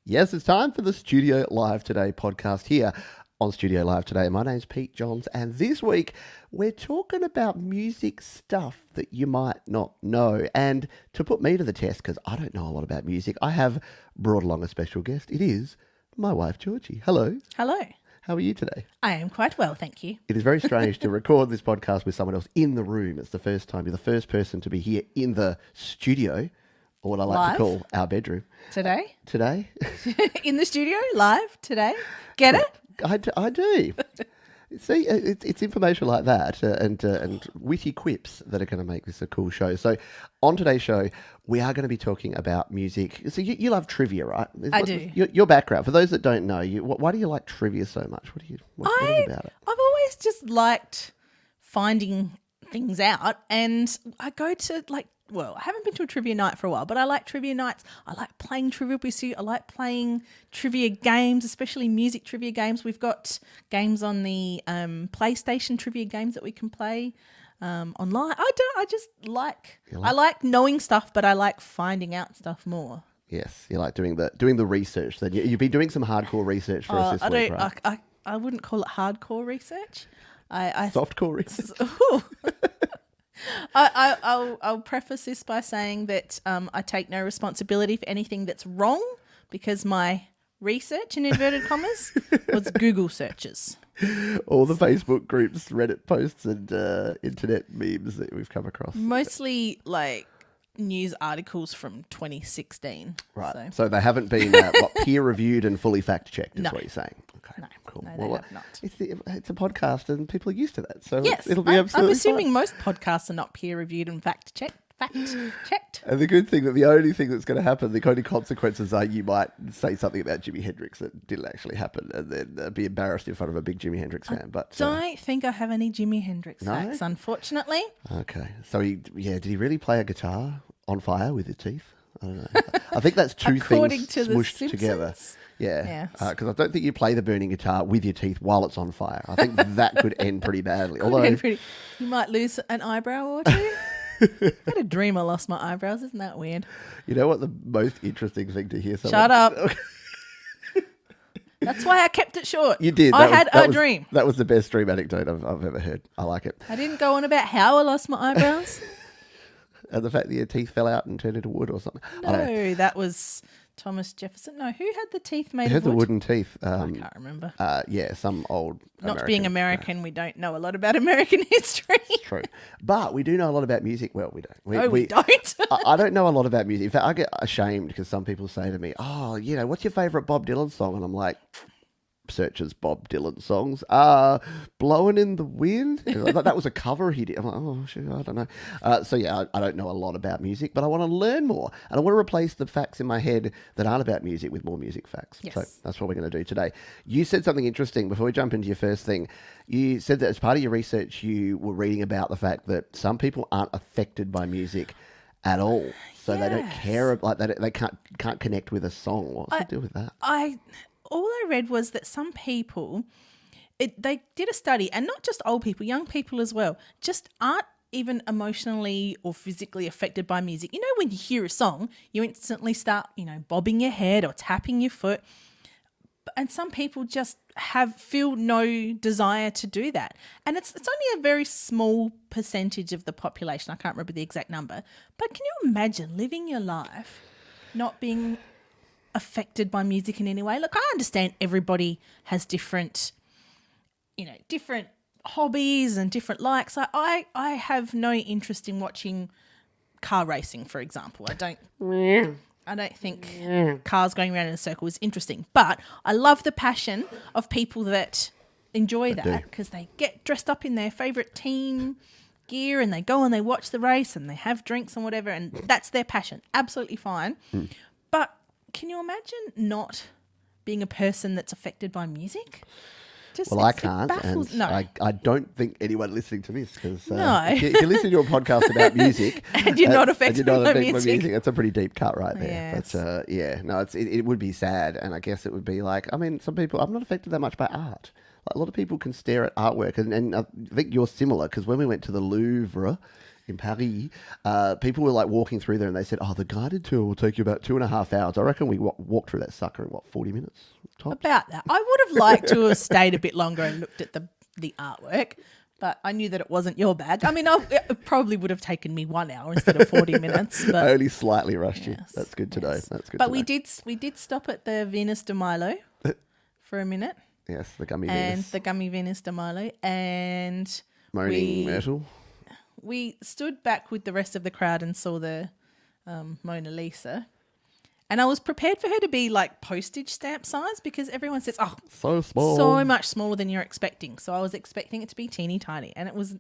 Yes, it's time for the Studio Live Today podcast here on Studio Live Today. My name's Pete Johns, and this week we're talking about music stuff that you might not know. And to put me to the test, because I don't know a lot about music, I have brought along a special guest. It is my wife, Georgie. Hello. Hello. How are you today? I am quite well, thank you. It is very strange to record this podcast with someone else in the room. It's the first time. You're the first person to be here in the studio, or what I like to call our bedroom. Today? Today? In the studio, live, today. Get it? I do. See, it's information like that and witty quips that are going to make this a cool show. So on today's show, we are going to be talking about music. So you love trivia, right? I do. Your background, for those that don't know, why do you like trivia so much? What is about it? I've always just liked finding things out, and I go to I haven't been to a trivia night for a while, but I like trivia nights. I like playing trivia with you. I like playing trivia games, especially music trivia games. We've got games on the PlayStation trivia games that we can play online. I like knowing stuff, but I like finding out stuff more. Yes, you like doing the research. Then you've been doing some hardcore research for us this week, right? I wouldn't call it hardcore research. Softcore research. I'll preface this by saying that I take no responsibility for anything that's wrong, because my research, in inverted commas, was Google searches. All the Facebook groups, Reddit posts, and internet memes that we've come across. Mostly news articles from 2016. Right. So they haven't been peer-reviewed and fully fact-checked, is what you're saying. Okay, no, cool. No, they have not. It's a podcast and people are used to that. So yes, it'll be absolutely I'm assuming fine. most podcasts are not peer-reviewed and fact-checked. And the good thing, the only thing that's going to happen, the only consequences are you might say something about Jimi Hendrix that didn't actually happen, and then be embarrassed in front of a big Jimi Hendrix fan. But don't think I have any Jimi Hendrix facts, unfortunately. Okay. So did he really play a guitar on fire with his teeth? I don't know. I think that's two things smooshed together. Yeah. Because I don't think you play the burning guitar with your teeth while it's on fire. I think that could end pretty badly. You might lose an eyebrow or two. I had a dream I lost my eyebrows. Isn't that weird? You know what the most interesting thing to hear? Shut up. That's why I kept it short. You did. I had a dream. That was the best dream anecdote I've ever heard. I like it. I didn't go on about how I lost my eyebrows. And the fact that your teeth fell out and turned into wood or something. No, that was Thomas Jefferson. No, who had the teeth made of wood? Who had the wooden teeth? I can't remember. Some old Not being American, we don't know a lot about American history. It's true. But we do know a lot about music. Well, we don't. We don't. I don't know a lot about music. In fact, I get ashamed because some people say to me, what's your favourite Bob Dylan song? And I'm like, searches Bob Dylan songs. Blowing in the Wind. That was a cover he did. I'm like, oh, shit, I don't know. I don't know a lot about music, but I want to learn more. And I want to replace the facts in my head that aren't about music with more music facts. Yes. So that's what we're going to do today. You said something interesting before we jump into your first thing. You said that as part of your research, you were reading about the fact that some people aren't affected by music at all. So they don't care, they can't connect with a song. What's the deal with that? All I read was that some people, they did a study, and not just old people, young people as well, just aren't even emotionally or physically affected by music. You know, when you hear a song, you instantly start, bobbing your head or tapping your foot. And some people just feel no desire to do that. And it's only a very small percentage of the population. I can't remember the exact number. But can you imagine living your life not being affected by music in any way? Look, I understand everybody has different hobbies and different likes. I have no interest in watching car racing, for example. I don't think cars going around in a circle is interesting, but I love the passion of people that enjoy that, because they get dressed up in their favorite team gear and they go and they watch the race and they have drinks and whatever, and that's their passion. Absolutely fine. But can you imagine not being a person that's affected by music? I can't, and I don't think anyone listening to this, because if you listen to a podcast about music and you're not affected by music, it's a pretty deep cut right there. Yes. But it would be sad, and I guess it would be like, some people, I'm not affected that much by art. Like, a lot of people can stare at artwork, and I think you're similar, because when we went to the Louvre in Paris, people were like walking through there and they said, the guided tour will take you about 2.5 hours. I reckon we walked through that sucker in 40 minutes? Tops? About that. I would have liked to have stayed a bit longer and looked at the artwork, but I knew that it wasn't your bag. I mean, it probably would have taken me 1 hour instead of 40 minutes. But I only slightly rushed you. Yes, That's good to know. That's good. But to we know. did stop at the Venus de Milo for a minute. Yes, the gummy And Venus. the gummy Venus de Milo. And Moaning Myrtle. we stood back with the rest of the crowd and saw the Mona Lisa. And I was prepared for her to be like postage stamp size because everyone says, So small. so much smaller than you're expecting. So I was expecting it to be teeny tiny. And it was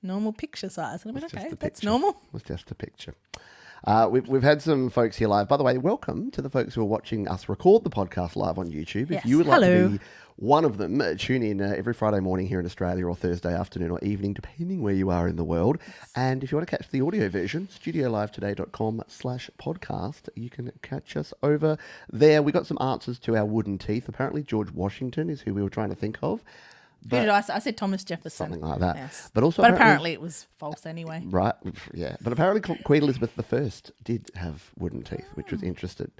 normal picture size. And I went, okay, that's normal. It was just a picture. We've had some folks here live. By the way, welcome to the folks who are watching us record the podcast live on YouTube. Yes. If you would like Hello. to be one of them, tune in every Friday morning here in Australia or Thursday afternoon or evening, depending where you are in the world. And if you want to catch the audio version, studiolivetoday.com/podcast, you can catch us over there. We got some answers to our wooden teeth. Apparently, George Washington is who we were trying to think of. Who did I say? I said Thomas Jefferson. Something like that. Yes. But also apparently it was false anyway. Right, yeah. But apparently Queen Elizabeth I did have wooden teeth, which was interesting.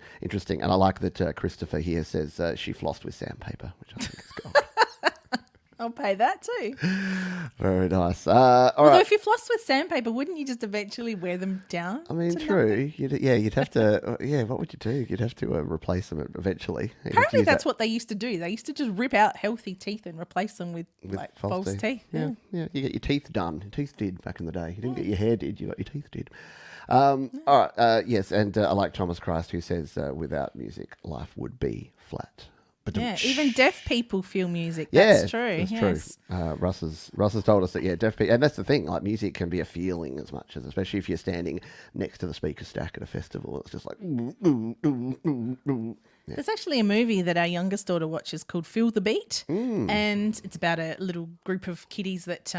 And I like that Christopher here says she flossed with sandpaper, which I think is gold. I'll pay that too. Very nice. All Although right. if you floss with sandpaper, wouldn't you just eventually wear them down? I mean, true. You'd have to, what would you do? You'd have to replace them eventually. Apparently that's what they used to do. They used to just rip out healthy teeth and replace them with like false teeth. Yeah. You get your teeth done. Your teeth did back in the day. You didn't get your hair did, you got your teeth did. All right, yes, and I like Thomas Christ who says, without music, life would be flat. Yeah, even deaf people feel music. Yeah, That's true. That's Yes. true. Russ has told us that deaf people, and that's the thing. Like music can be a feeling as much as, especially if you're standing next to the speaker stack at a festival. It's just like. Yeah. There's actually a movie that our youngest daughter watches called Feel the Beat, and it's about a little group of kiddies that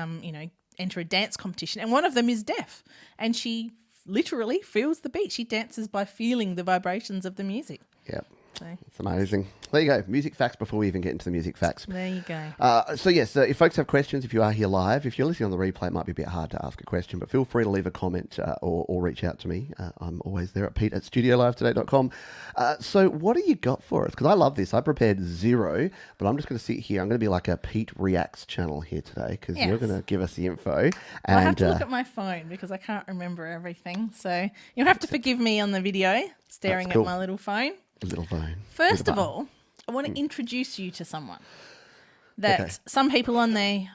enter a dance competition, and one of them is deaf, and she literally feels the beat. She dances by feeling the vibrations of the music. Yep. So It's amazing. There you go. Music facts before we even get into the music facts. there you go. So yes, if folks have questions, if you are here live, if you're listening on the replay, it might be a bit hard to ask a question, but feel free to leave a comment or reach out to me. I'm always there at pete@studiolivetoday.com. So what do you got for us? Because I love this. I prepared zero, but I'm just going to sit here. I'm going to be like a Pete Reacts channel here today because you're going to give us the info. And I have to look at my phone because I can't remember everything. So you'll have to forgive me on the video staring That's cool. at my little phone. little phone. First of all, I want to introduce you to someone that some people on the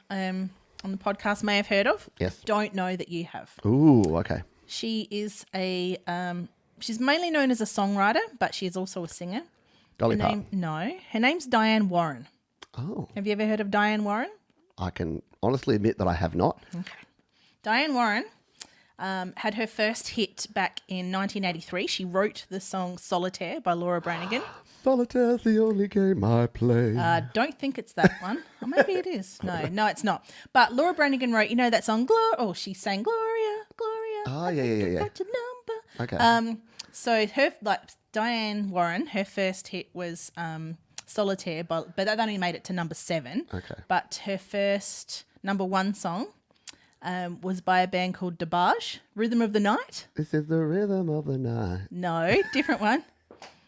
podcast may have heard of. Yes. Don't know that you have. Ooh, okay. She is she's mainly known as a songwriter, but she is also a singer. Dolly Parton. Her name's Diane Warren. Oh, Have you ever heard of Diane Warren? I can honestly admit that I have not. Okay. Diane Warren had her first hit back in 1983. She wrote the song Solitaire by Laura Branigan. Solitaire's the only game I play. Don't think it's that one. Or maybe it is. No, it's not. But Laura Branigan wrote, that song, she sang Gloria, Gloria. Oh, yeah. Got your number. Okay. So Diane Warren, her first hit was Solitaire, but that only made it to number 7. Okay. But her first number 1 song was by a band called DeBarge, Rhythm of the Night. This is the rhythm of the night. No, different one.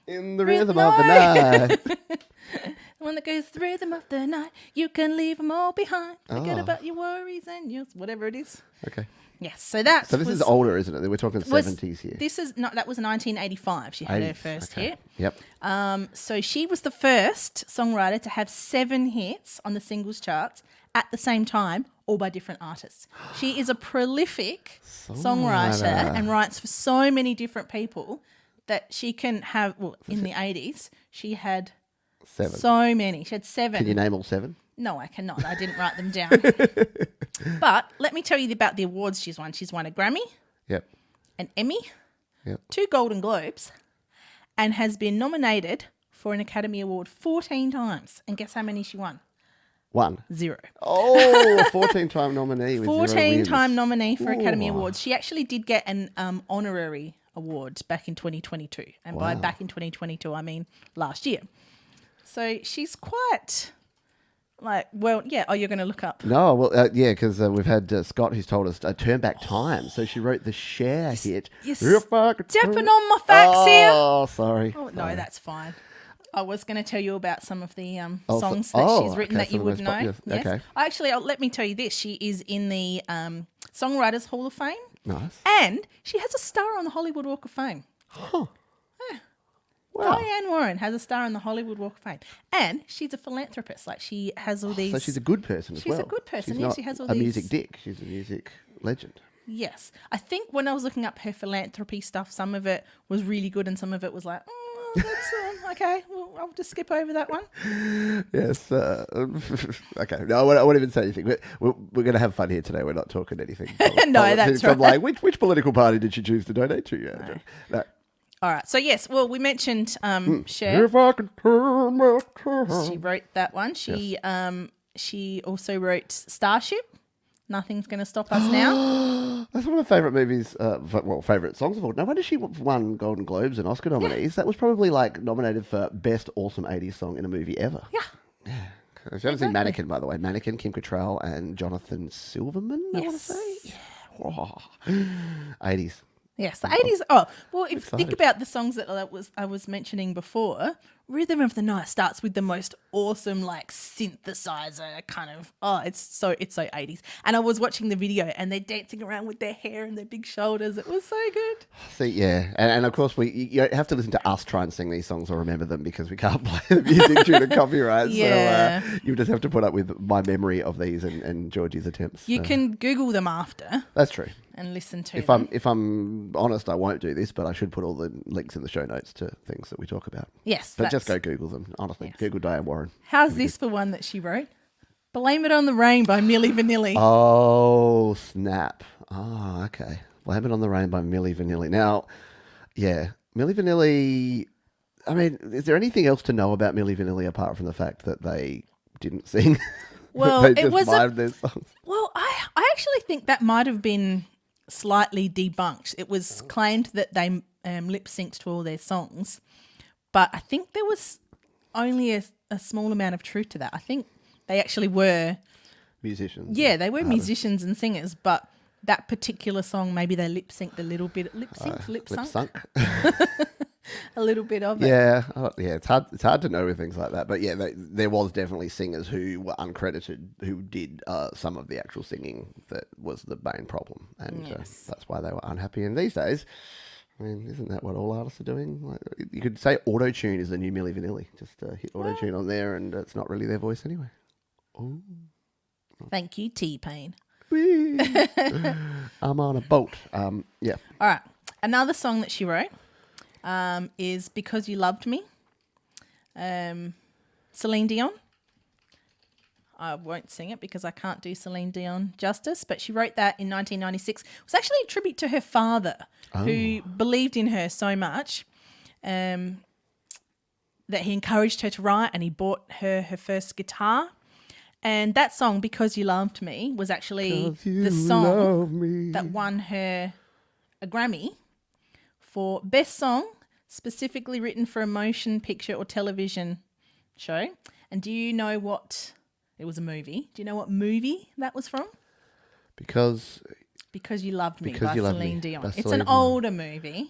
In the rhythm of the night. The one that goes, the rhythm of the night, you can leave them all behind. Forget Oh. about your worries and yours, whatever it is. Okay. Yes, so that So this is older, isn't it? We're talking 70s here. That was 1985. She had her 80s, first okay. hit. Yep. So she was the first songwriter to have 7 hits on the singles charts at the same time, all by different artists. She is a prolific songwriter and writes for so many different people that she can have, in the 80s, she had 7. so many. She had 7. Can you name all 7? No, I cannot. I didn't write them down. But let me tell you about the awards she's won. She's won a Grammy, Yep. an Emmy, Yep. 2 Golden Globes, and has been nominated for an Academy Award 14 times. And guess how many she won? 1. 0. Oh, a 14-time nominee with 14-time nominee for Academy Ooh. Awards. She actually did get an honorary award back in 2022. And by back in 2022, I mean last year. So she's quite Like, well, yeah. Oh, you're going to look up. No, well, yeah, because we've had Scott who's told us turn back time. So she wrote the Cher hit. You're If I could stepping turn- on my facts here. Oh, sorry. Oh, no, Sorry. that's fine. I was going to tell you about some of the Oh, songs that she's written okay, that you some of would those know. pop- yes, okay. Actually, let me tell you this. She is in the Songwriters Hall of Fame. Nice. And she has a star on the Hollywood Walk of Fame. Huh. Wow. Diane Warren has a star on the Hollywood Walk of Fame. And she's a philanthropist. Like, she has all these... So she's a good person as well. She's a good person, She's yeah, not she has all a these- music dick. She's a music legend. Yes. I think when I was looking up her philanthropy stuff, some of it was really good and some of it was like, that's okay. Well, I'll just skip over that one. Yes. Okay. No, I won't even say anything. We're going to have fun here today. We're not talking anything. No, that's I'm right. like, which political party did she choose to donate to? Yeah. No. All right. So, yes. Well, we mentioned Cher. If I could turn back She time. wrote that one. She also wrote Starship. Nothing's going to stop us now. That's one of my favourite movies, favourite songs of all. No wonder she won Golden Globes and Oscar nominees. That was probably like nominated for best awesome 80s song in a movie ever. Yeah. If you haven't seen Mannequin, by the way, Mannequin, Kim Cattrall and Jonathan Silverman, I want to say. Yes. Yeah. Whoa. 80s. Yes, the 80s. Oh, well, if you think Excited. about the songs that I was mentioning before, Rhythm of the Night starts with the most awesome, like, synthesizer kind of, it's so 80s. And I was watching the video and they're dancing around with their hair and their big shoulders. It was so good. See, yeah. And of course, you have to listen to us try and sing these songs or remember them because we can't play the music due to copyright. Yeah. So you just have to put up with my memory of these and Georgie's attempts. You can Google them after That's true. and listen to If them. I'm honest, I won't do this, but I should put all the links in the show notes to things that we talk about. Yes. But just that's- go Google them, honestly. Yes. Google Diane Warren. How's this for one that she wrote? Blame It on the Rain by Milli Vanilli. Oh, snap. Oh, okay. Blame It on the Rain by Milli Vanilli. Now, yeah, Milli Vanilli, I mean, is there anything else to know about Milli Vanilli apart from the fact that they didn't sing? Well, they it just was a- mimed their songs. Well, I actually think that might have been slightly debunked. It was claimed that they lip synced to all their songs, but I think there was only a small amount of truth to that. I think they actually were, Musicians. yeah, they were musicians and singers, but that particular song, maybe they lip synced a little bit, lip Lip sunk sunk. a little bit of it. Yeah, it's hard to know with things like that. But yeah, there was definitely singers who were uncredited who did some of the actual singing that was the main problem, and Yes. that's why they were unhappy. And these days, I mean, isn't that what all artists are doing? Like, you could say auto tune is the new Milli Vanilli. Just hit auto tune on there, and it's not really their voice anyway. Ooh. Thank you, T-Pain. Whee! I'm on a boat. Yeah. All right. Another song that she wrote is Because You Loved Me. Celine Dion. I won't sing it because I can't do Celine Dion justice, but she wrote that in 1996. It was actually a tribute to her father, who believed in her so much that he encouraged her to write, and he bought her first guitar. And that song, Because You Loved Me, was actually 'Cause you the song love me. that won her a Grammy for Best Song, specifically written for a motion picture or television show. And do you know what... It was a movie. Do you know what movie that was from? Because Because You Loved Me Because by You Loved Me Celine Dion. by It's Celine an Dion. older movie.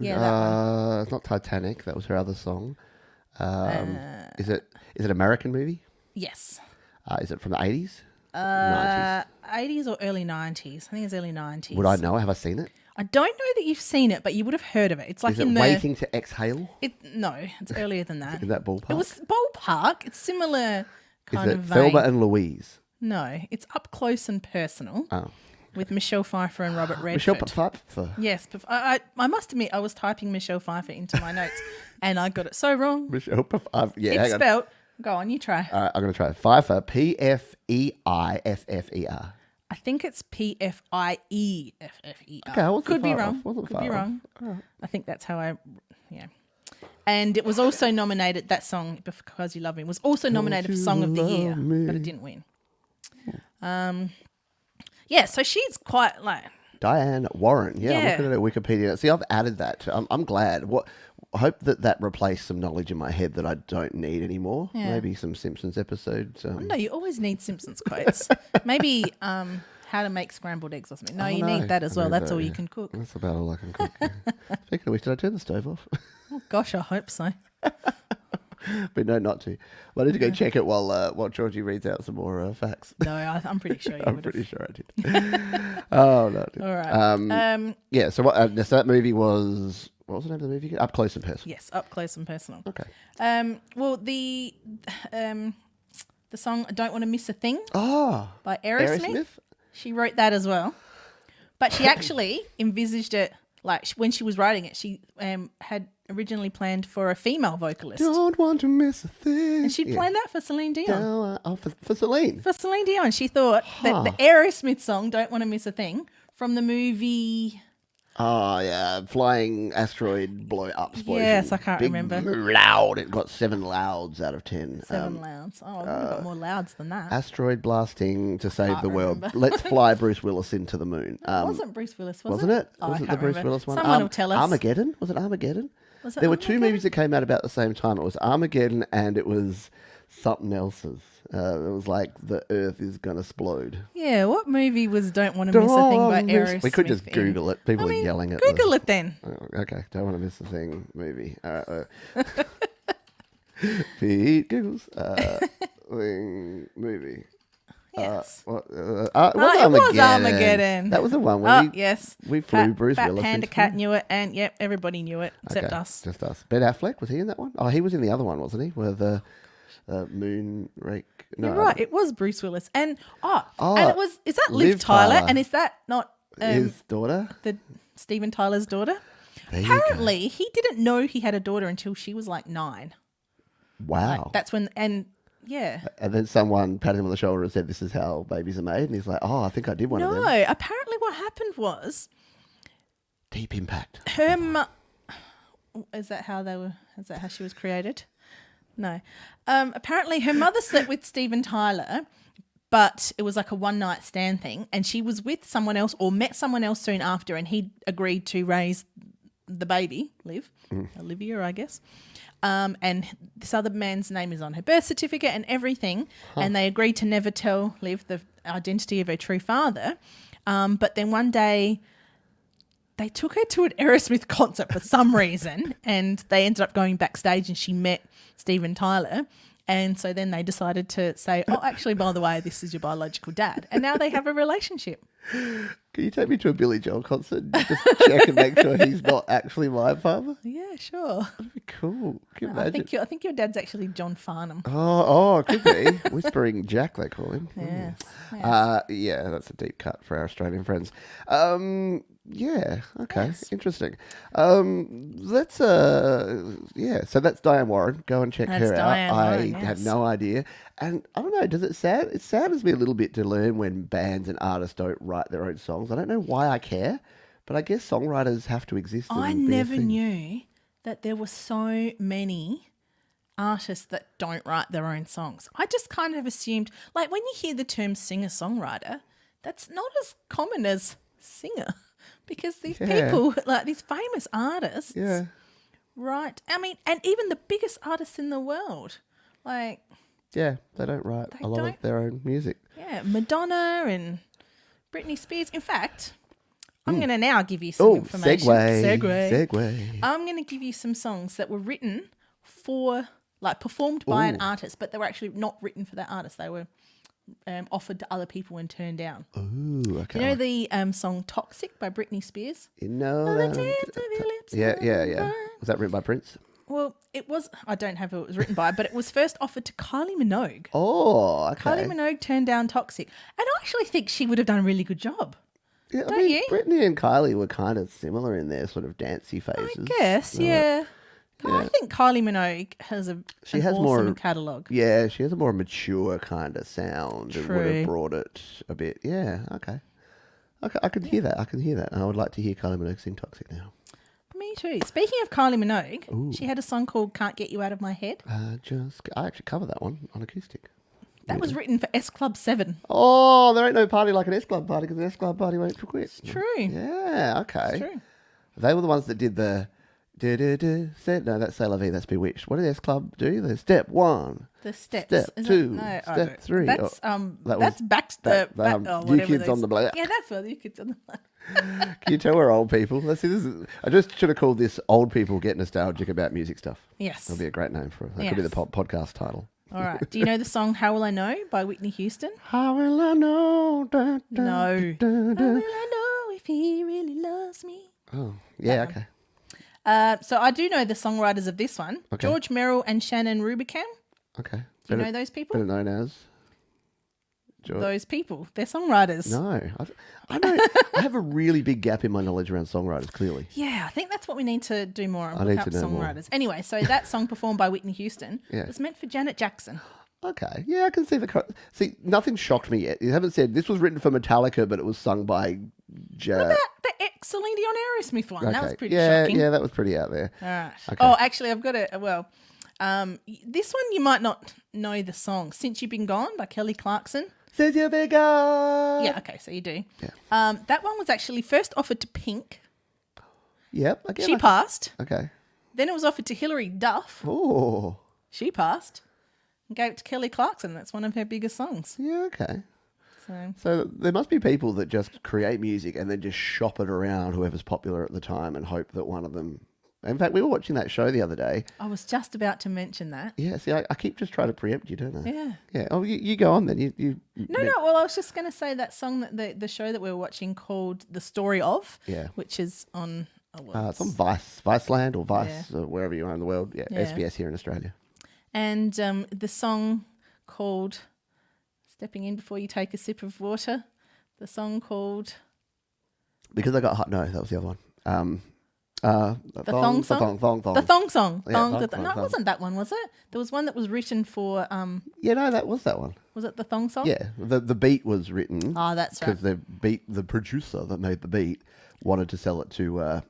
Yeah, that one. It's not Titanic. That was her other song. Is it an American movie? Yes. Is it from the 80s? 90s? 80s or early 90s. I think it's early 90s. Would I know? Have I seen it? I don't know that you've seen it, but you would have heard of it. It's like Is in it the... Waiting to Exhale? No, it's earlier than that. In that ballpark? It was ballpark. It's similar Is kind it of vein. Thelma and Louise? No, it's up close and personal Oh. with Michelle Pfeiffer and Robert Redford. Michelle Pfeiffer. Yes, but I must admit I was typing Michelle Pfeiffer into my notes and I got it so wrong. Michelle Pfeiffer. Yeah, It's hang on. spelled. Go on, you try. All right, I'm going to try it. Pfeiffer. Pfeiffer. I think it's Pfieiffer. Okay, I wasn't Could be far wrong. off. Wasn't Could far be off. wrong. I think that's how yeah. And it was also nominated, that song, Because You Love Me, was also nominated for Song of the Year, but it didn't win. Yeah, so she's quite like... Diane Warren. Yeah, I'm Yeah. looking at her Wikipedia. See, I've added that. I'm glad. I hope that replaced some knowledge in my head that I don't need anymore. Yeah. Maybe some Simpsons episodes. No, you always need Simpsons quotes. Maybe how to make scrambled eggs or something. No, you no, need that as I well. need That's that, all yeah. you can cook. That's about all I can cook. Yeah. Speaking of which, did I turn the stove off? Oh, gosh, I hope so. But no, not to. Well, I need to go check it while Georgie reads out some more facts. No, I'm pretty sure you I'm would pretty have. sure I did. Oh, no. I didn't. All right. Yeah, so so that movie was... What was the name of the movie again? Up Close and Personal. Yes, up close and personal. Okay. Well, the song "I Don't Want to Miss a Thing" Oh, by Aerosmith. She wrote that as well, but she actually envisaged it like when she was writing it. She had originally planned for a female vocalist, Don't want to miss a thing. and she'd planned that for Celine Dion. For Celine. For Celine Dion, she thought that the Aerosmith song "Don't Want to Miss a Thing" from the movie. Oh, yeah. Flying asteroid blow up explosion. Yes, I can't Big, remember. Loud. It got 7 louds out of 10. 7 louds. Oh, we've got more louds than that. Asteroid blasting to save Can't the world. remember. Let's fly Bruce Willis into the moon. It wasn't Bruce Willis, Wasn't it? Oh, Was I it the can't Bruce remember. Willis one? Someone will tell us. Armageddon? Was it Armageddon? Was it There were 2 Armageddon? movies that came out about the same time. It was Armageddon and it was something else's. It was like the Earth is gonna explode. Yeah, what movie was "Don't Want to Miss a Thing" by Aerosmith? We could just Google it. People I mean, are yelling at Google it then. Oh, okay, Don't Want to Miss a Thing movie. Pete Googles thing movie. Yes. It it was Armageddon. That was the one where Yes. we flew Bruce Fat Willis Panda into Cat knew it, and yep, everybody knew it except Okay, us. just us. Ben Affleck, was he in that one? Oh, he was in the other one, wasn't he? Where the moon rake. No, You're right. It was Bruce Willis, and Oh, and it was. Is that Liv Liv Tyler? Tyler. And is that not his daughter. the Steven Tyler's daughter? There you go. Apparently, he didn't know he had a daughter until she was like 9. Wow. That's when, and yeah. And then someone patted him on the shoulder and said, "This is how babies are made." And he's like, "Oh, I think I did one of them." No, apparently what happened was Deep impact. her is that how she was created? No. Apparently her mother slept with Steven Tyler, but it was like a one night stand thing, and she was with someone else or met someone else soon after, and he agreed to raise the baby, Liv, Olivia, I guess. And this other man's name is on her birth certificate and everything, and they agreed to never tell Liv the identity of her true father. But then one day they took her to an Aerosmith concert for some reason, and they ended up going backstage and she met Steven Tyler. And so then they decided to say, "Oh, actually, by the way, this is your biological dad." And now they have a relationship. Can you take me to a Billy Joel concert and just check and make sure he's not actually my father? Yeah, sure. That'd be cool. Can you I imagine? think your dad's actually John Farnham. Oh, it could be. Whispering Jack, they call him. Yes. Yeah, that's a deep cut for our Australian friends. Yeah, okay, Yes. interesting. Let's yeah. So that's Diane Warren. Go and check That's her Diane out. Warren, I had yes. no idea, and I don't know. Does it sad? It saddens me a little bit to learn when bands and artists don't write their own songs. I don't know why I care, but I guess songwriters have to exist. I and be a never thing. knew that there were so many artists that don't write their own songs. I just kind of assumed, like when you hear the term singer-songwriter, that's not as common as singer, because these Yeah. people, like these famous artists, Yeah. write. I mean, and even the biggest artists in the world, like Yeah, they don't write They a lot of don't. their own music. yeah, Madonna and Britney Spears. In fact, I'm going to now give you some Oh, information. segue. I'm going to give you some songs that were written for, like, performed by an artist, but they were actually not written for that artist. They were offered to other people and turned down. Ooh, okay. You know the song "Toxic" by Britney Spears? You know Oh, the that- taste of your lips Yeah. on mine. Was that written by Prince? Well, it was. I don't have who it was written by, but it was first offered to Kylie Minogue. Oh, okay. Kylie Minogue turned down "Toxic," and I actually think she would have done a really good job. Yeah, I Don't mean, you? Britney and Kylie were kind of similar in their sort of dancey phases. I guess, yeah. I think Kylie Minogue has an has awesome more- catalogue. Yeah, she has a more mature kind of sound and would True. have brought it a bit. Yeah, okay. I can hear that. I can hear that. And I would like to hear Kylie Minogue sing Toxic now. Me too. Speaking of Kylie Minogue, she had a song called "Can't Get You Out of My Head." I actually cover that one on acoustic. That was written for S Club 7. Oh, there ain't no party like an S Club party because an S Club party won't quit. True. Yeah, okay. It's true. They were the ones that did the No, that's C'est La Vie. That's Bewitched. What did S Club do? The step 1. The steps. Step Is 2. No, I Step don't- 3. That's that that's was- back. that, Whatever New Kids those- on the Block. Yeah, that's what New Kids on the Block. Can you tell we're old people? Let's see. I just should have called this "Old People Get Nostalgic About Music Stuff." Yes. That'll be a great name for it. That could be the Yes. podcast title. All right. Do you know the song "How Will I Know" by Whitney Houston? How will I know? Da, da, No. da, How da. will I know if he really loves me? Oh, yeah. Okay. So I do know the songwriters of this one: Okay. George Merrill and Shannon Rubicam. Okay. Do you know those people? Better known as. George. Those people. They're songwriters. No, I know. I have a really big gap in my knowledge around songwriters. Clearly. Yeah, I think that's what we need to do more. I Look need up to know more. songwriters. Anyway, so that song performed by Whitney Houston Yeah. was meant for Janet Jackson. Okay. Yeah, I can see see. Nothing shocked me yet. You haven't said this was written for Metallica, but it was sung by. The Celine Dion Aerosmith one. That was pretty yeah, shocking. Yeah, that was pretty out there. All right. Okay. Oh, actually, I've got it. Well, this one you might not know the song. "Since You've Been Gone" by Kelly Clarkson. Since you've been gone. Yeah, okay, so you do. Yeah. That one was actually first offered to Pink. Yep. Okay. She passed. Okay. Then it was offered to Hilary Duff. Oh. She passed. And gave it to Kelly Clarkson. That's one of her biggest songs. Yeah. Okay. So So there must be people that just create music and then just shop it around whoever's popular at the time and hope that one of them. In fact, we were watching that show the other day. I was just about to mention that. Yeah. See, I keep just trying to preempt you, don't I? Yeah. Yeah. Oh, you go on then. No. Well, I was just going to say that song that the show that we were watching called "The Story of," Yeah. which is on. It's on Viceland or Vice or wherever you are in the world. Yeah. Yeah. SBS here in Australia. And the song called "Stepping In Before You Take a Sip of Water." The song called Because I got hot. No, that was the other one. The Thong Song? Thong. the Thong Song. Yeah, Thong, Thong, the- Thong, no, it Thong. wasn't that one, was it? There was one that was written for. Yeah, no, that was that one. Was it the Thong Song? Yeah, the beat was written. Oh, that's right. Because the producer that made the beat wanted to sell it to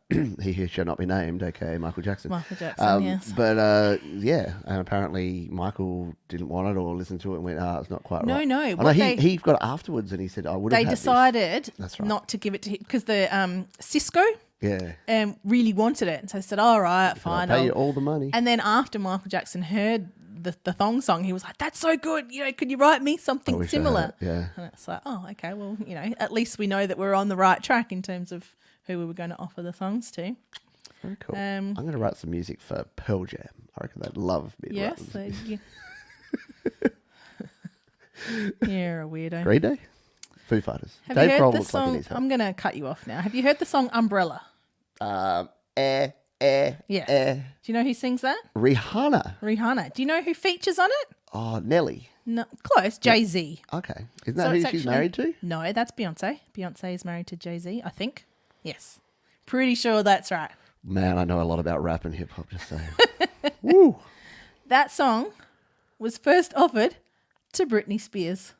he shall not be named, aka Michael Jackson. Michael Jackson, yes. But yeah, and apparently Michael didn't want it or listen to it and went, it's not quite right. No. I know What he got it afterwards and he said, I would have They had decided That's right. not to give it to him because the Cisco this. Yeah. really wanted it, and so they said, "All right, I'll fine." pay you all the money. And then after Michael Jackson heard the Thong Song, he was like, "That's so good. Could you write me I something wish I had similar?" it, yeah. And it's like, oh, okay, well, at least we know that we're on the right track in terms of who we were going to offer the songs to. Very cool. I'm going to write some music for Pearl Jam. I reckon they'd love me. to Yes. write some You're a weirdo. Green Day? Foo Fighters. Have Dave you Grohl heard the looks like he song? needs help. I'm going to cut you off now. Have you heard the song "Umbrella"? Yes. Yes. Do you know who sings that? Rihanna. Rihanna. Do you know who features on it? Oh, Nelly. No, close. Jay-Z. Okay. Isn't that So who it's she's actually- married to? No, that's Beyonce. Beyonce is married to Jay-Z, I think. Yes. Pretty sure that's right. Man, I know a lot about rap and hip hop, just saying. Woo. That song was first offered to Britney Spears,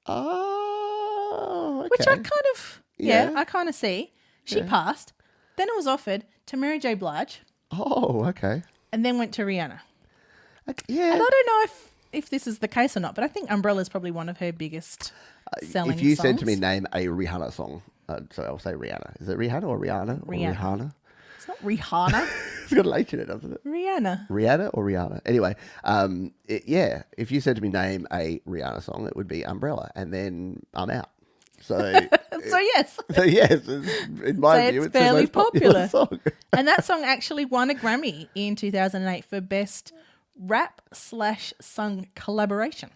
Oh, okay. which I kind of, Yeah. I kind of see. She passed. Then it was offered to Mary J. Blige Oh, okay. and then went to Rihanna. Yeah. And I don't know if this is the case or not, but I think Umbrella is probably one of her biggest selling songs. If you said to me, name a Rihanna song, so I'll say Rihanna. Is it Rihanna or Rihanna? Or Rihanna. Rihanna? It's not Rihanna. It's got an H in it, doesn't it? Rihanna. Rihanna or Rihanna? Anyway, if you said to me, name a Rihanna song, it would be Umbrella, and then I'm out. So, So yes. so yes, in my So view, it's it's the fairly most popular song. And that song actually won a Grammy in 2008 for Best Rap/Sung Collaboration.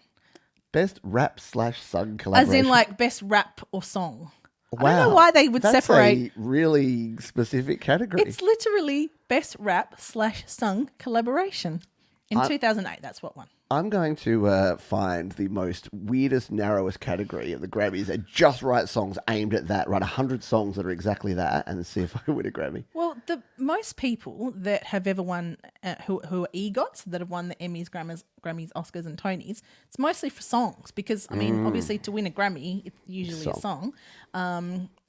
Best rap/sung collaboration. As in like Best Rap or Song. Wow. I don't know why they would That's separate. a really specific category. It's literally Best Rap/Sung Collaboration. In 2008, that's what won. I'm going to find the most weirdest, narrowest category of the Grammys and just write songs aimed at that. Write 100 songs that are exactly that and see if I can win a Grammy. Well, the most people that have ever won, who are EGOTs, that have won the Emmys, Grammys, Oscars and Tonys, it's mostly for songs because, I mean, obviously to win a Grammy, it's usually a song.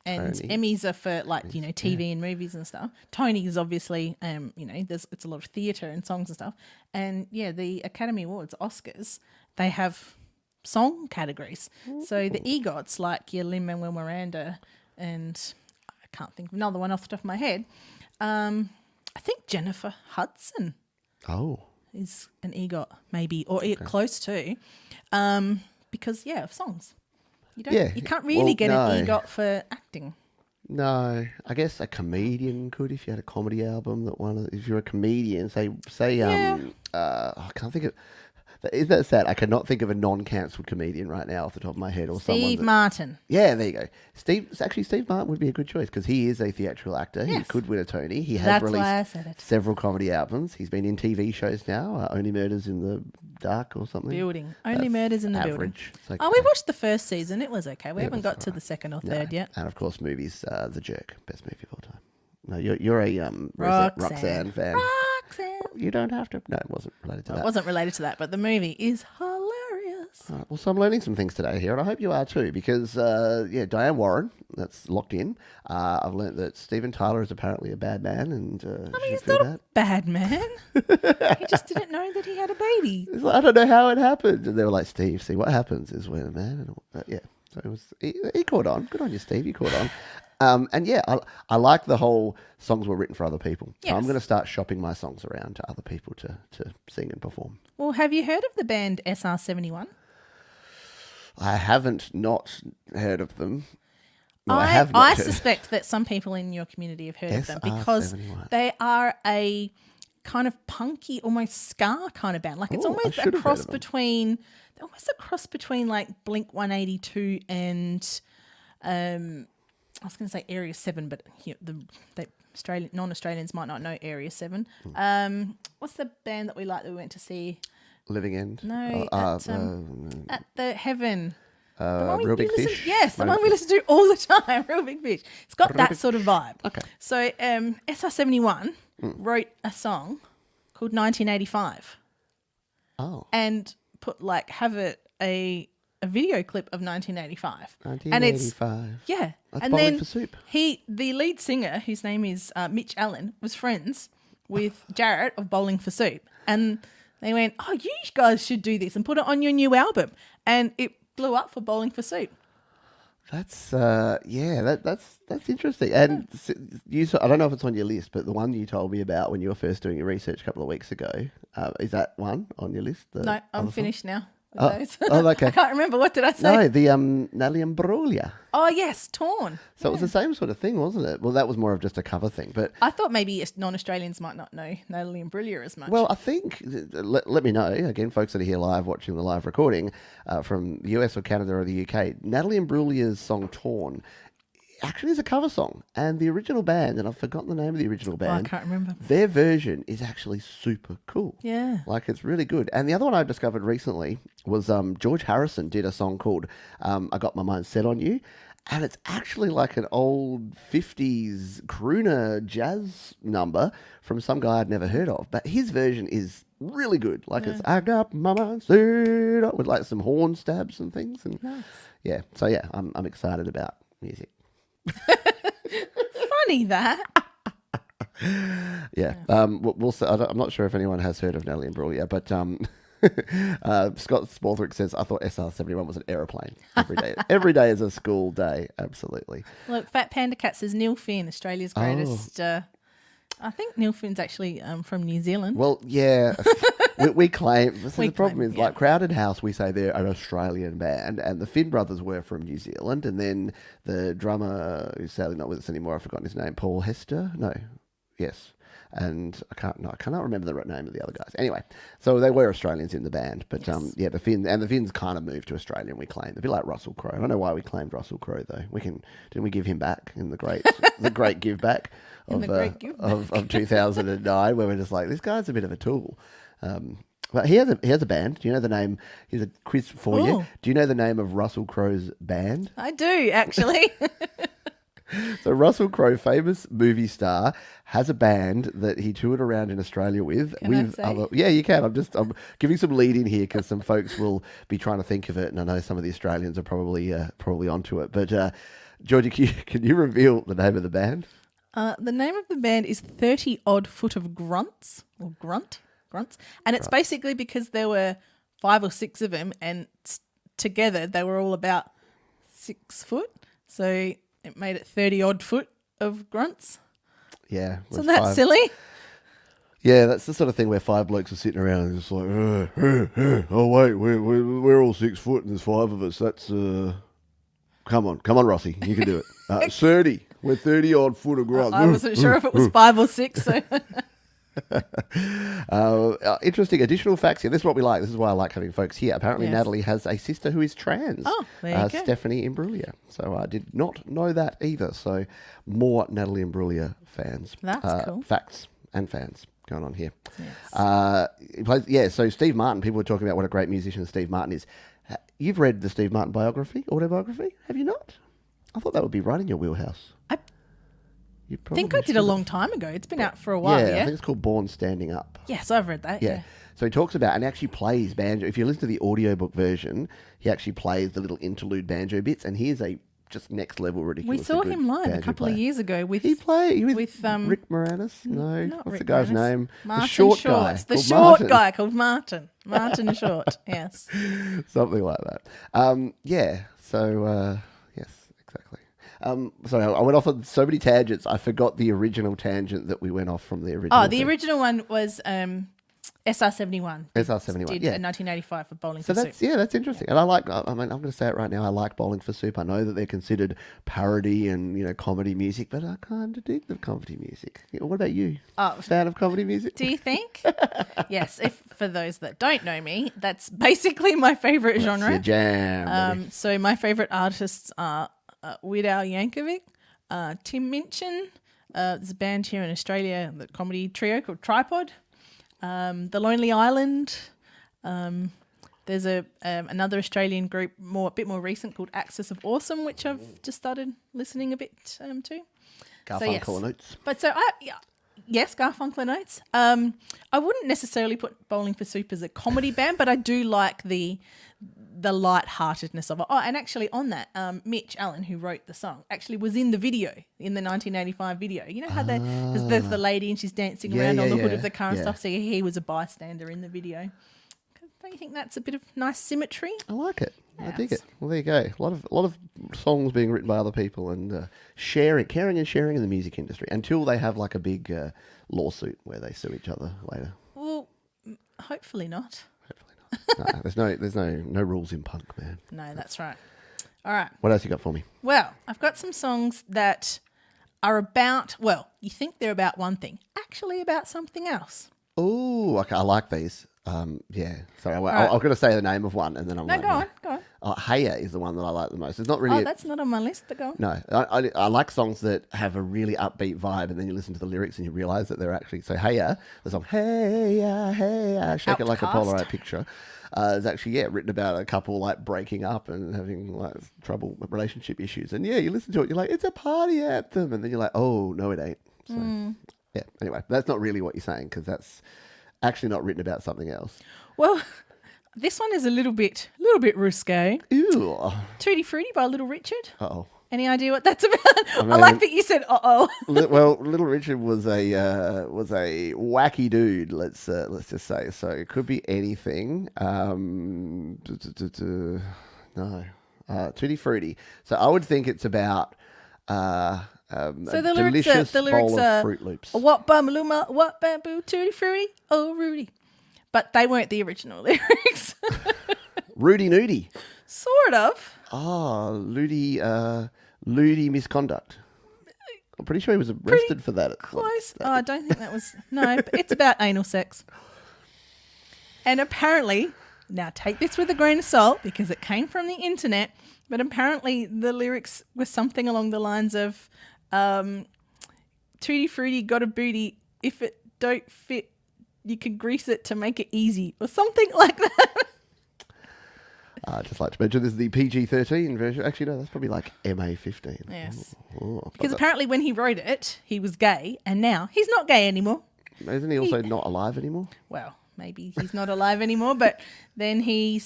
And Tony. Emmys are for TV and movies and stuff. Tonys obviously, it's a lot of theatre and songs and stuff. And the Academy Awards, Oscars, they have song categories. So the EGOTs, like your Lin-Manuel Miranda and I can't think of another one off the top of my head, I think Jennifer Hudson Oh, is an EGOT, maybe, or close to, because of songs. You can't really get an EGOT for acting. no. I guess a comedian could if you had a comedy album if you're a comedian, say I can't think of. Isn't that sad? I cannot think of a non-cancelled comedian right now off the top of my head, or Steve Martin. Yeah, there you go. Steve Martin would be a good choice because he is a theatrical actor. Yes. He could win a Tony. He has That's why released I said it. several comedy albums. He's been in TV shows now. Only Murders in the Dark or something. Building. Only Murders in the Building. Average. It's okay. Oh, we watched the first season. It was okay. We haven't was got to the second or third yet. And of course, movies. The Jerk, best movie of all time. No, you're a Roxanne fan. Roxanne. You don't have to. No, it wasn't related to that. It wasn't related to that, but the movie is hilarious. All right, well, so I'm learning some things today here, and I hope you are too, because, Diane Warren, that's locked in. I've learned that Steven Tyler is apparently a bad man, and He's not a bad man. He just didn't know that he had a baby. I don't know how it happened. And they were like, Steve, see, what happens is when a man... So it was, he caught on. Good on you, Steve, you caught on. I like the whole songs were written for other people. Yes. So I'm going to start shopping my songs around to other people to sing and perform. Well, have you heard of the band SR71? I haven't not heard of them. No, I suspect that some people in your community have heard of them because SR71. they are a kind of punky, almost ska kind of band. Like it's almost a cross between like Blink 182 and I was going to say Area 7, but non-Australians might not know Area 7. What's the band that we went to see? Living End? No, at the Heaven. Real Big Fish? Yes, the one we listen to all the time, Real Big Fish. It's got that sort of vibe. Okay. So SR71 wrote a song called 1985. Oh. And have a video clip of 1985. 1985. Yeah. That's and Bowling then for Soup. the lead singer, whose name is Mitch Allen, was friends with Jarrett of Bowling for Soup. And they went, oh, you guys should do this and put it on your new album. And it blew up for Bowling for Soup. That's that's interesting. And I don't know if it's on your list, but the one you told me about when you were first doing your research a couple of weeks ago, is that one on your list? No, I'm finished now. Those. Okay. I can't remember. What did I say? No, the Natalie Imbruglia. Oh, yes, Torn. So it was the same sort of thing, wasn't it? Well, that was more of just a cover thing. But I thought maybe non-Australians might not know Natalie Imbruglia as much. Well, I think, let me know, again, folks that are here live watching the live recording from the US or Canada or the UK, Natalie Imbriglia's song Torn actually is a cover song. And the original band, and I've forgotten the name of the original band. I can't remember. Their version is actually super cool. Yeah. Like, it's really good. And the other one I discovered recently was George Harrison did a song called I Got My Mind Set on You. And it's actually like an old 50s crooner jazz number from some guy I'd never heard of. But his version is really good. Like it's I got my mind set on with like some horn stabs and things. And Nice. yeah, so yeah, I'm excited about music. Funny that. Yeah. We'll see. I'm not sure if anyone has heard of Natalie Imbruglia, but Scott Smallthrick says, I thought SR71 was an aeroplane every day. Every day is a school day. Absolutely. Look, Fat Panda Cat says Neil Finn, Australia's greatest. I think Neil Finn's actually from New Zealand. Well, yeah. we claim. The problem is, like Crowded House, we say they're an Australian band, and the Finn brothers were from New Zealand, and then the drummer, who's sadly not with us anymore, I've forgotten his name, Paul Hester? No. Yes. And I cannot remember the name of the other guys. Anyway, so they were Australians in the band, but Yes. the Finns kind of moved to Australia, and we claimed a bit like Russell Crowe. I don't know why we claimed Russell Crowe though. Didn't we give him back in the great give back of 2009, where we're just like, this guy's a bit of a tool. But he has a band. Do you know the name? Here's a quiz for you. Do you know the name of Russell Crowe's band? I do, actually. So Russell Crowe, famous movie star, has a band that he toured around in Australia with. Can I say? Yeah, you can. I'm giving some lead in here because some folks will be trying to think of it, and I know some of the Australians are probably onto it. But Georgie, can you reveal the name of the band? The name of the band is 30 Odd Foot of Grunts, or grunts, and it's basically because there were 5 or 6 of them, and together they were all about 6 foot. So it made it 30 odd foot of grunts. Yeah. Isn't that silly? Yeah, that's the sort of thing where five blokes are sitting around and just like, oh wait, we're all 6 foot and there's five of us. That's come on, Rossi, you can do it. 30, we're 30 odd foot of grass. I wasn't sure if it was 5 or 6. So. Interesting additional facts here. This is what we like. This is why I like having folks here. Apparently, Yes. Natalie has a sister who is trans. Oh, there you go. Stephanie Imbruglia. So I did not know that either. So more Natalie Imbruglia fans. That's cool. Facts and fans going on here. Yes. So Steve Martin, people were talking about what a great musician Steve Martin is. You've read the Steve Martin autobiography, have you not? I thought that would be right in your wheelhouse. I think I did a long time ago. It's been out for a while, I think it's called Born Standing Up. Yes, I've read that, yeah. So he talks about and actually plays banjo. If you listen to the audiobook version, he actually plays the little interlude banjo bits, and he is a just next level ridiculous. We saw him live a couple of years ago with Rick Moranis. No, not what's Rick the guy's Moranis. name? Martin the short Short. guy. The called short Martin. guy called Martin Short. Yes. Something like that. So yes, exactly. Sorry, I went off on so many tangents. I forgot the original tangent that we went off from the original. Oh, the thing. original one was SR71. SR71, Did yeah. in 1985 for Bowling So for that's Soup. that's interesting, and I like. I mean, I'm going to say it right now. I like Bowling for Soup. I know that they're considered parody and comedy music, but I kind of dig the comedy music. What about you? Oh, Fan of comedy music? do you think? Yes. If for those that don't know me, that's basically my favorite It's your genre. jam. Baby. So my favorite artists are Weird Al Yankovic, Tim Minchin. There's a band here in Australia, the comedy trio called Tripod. The Lonely Island. There's another Australian group, a bit more recent, called Axis of Awesome, which I've just started listening a bit to. Garfunkel and Oates. But yes, Garfunkel and Oates. I wouldn't necessarily put Bowling for Soup as a comedy band, but I do like the lightheartedness of it. Oh, and actually on that, Mitch Allen, who wrote the song, actually was in the video, in the 1985 video. You know how there's the lady and she's dancing around on the hood of the car and stuff, so he was a bystander in the video. Don't you think that's a bit of nice symmetry? I like it. Yes. I dig it. Well, there you go. A lot of songs being written by other people and caring and sharing in the music industry until they have like a big lawsuit where they sue each other later. Well, hopefully not. No, there's no rules in punk, man. No, that's right. All right. What else you got for me? Well, I've got some songs that are about, well, you think they're about one thing, actually about something else. Oh, okay. I like these. Yeah. Sorry, I'm right. going to say the name of one, and then I'm No, like, go on. Oh, Haya is the one that I like the most. It's not really. Oh, that's not on my list, but go on. No, I like songs that have a really upbeat vibe, and then you listen to the lyrics and you realise that they're actually so. Haya, the song Hey, shake it like a Outcast. Polaroid picture. Is actually written about a couple like breaking up and having like trouble with relationship issues, and you listen to it, you're like, it's a party anthem, and then you're like, oh no, it ain't. So yeah. Anyway, that's not really what you're saying because that's actually not written about something else. Well, this one is a little bit risque. Ew. Tutti Frutti by Little Richard. Uh-oh. Any idea what that's about? I mean- like that you said uh-oh. Well, Little Richard was a wacky dude. Let's just say. So it could be anything. No, Tutti Frutti. So I would think it's about So a the lyrics bowl are of Fruit Loops. what bambaluma, what bamboo, Tutti Frutti, oh Rudy. But they weren't the original lyrics. Rudy Nudie. Sort of. Oh, Ludi misconduct. I'm pretty sure he was arrested for that. Close. Oh, I don't think that was. No, but it's about anal sex. And apparently, now take this with a grain of salt because it came from the internet, but apparently the lyrics were something along the lines of Tutti Frutti got a booty. If it don't fit, you can grease it to make it easy or something like that. I'd just like to mention this is the PG-13 version. Actually, no, that's probably like MA-15. Yes. Oh, Because apparently when he wrote it, he was gay, and now he's not gay anymore. isn't he also not alive anymore? Well, maybe he's not alive anymore, but then he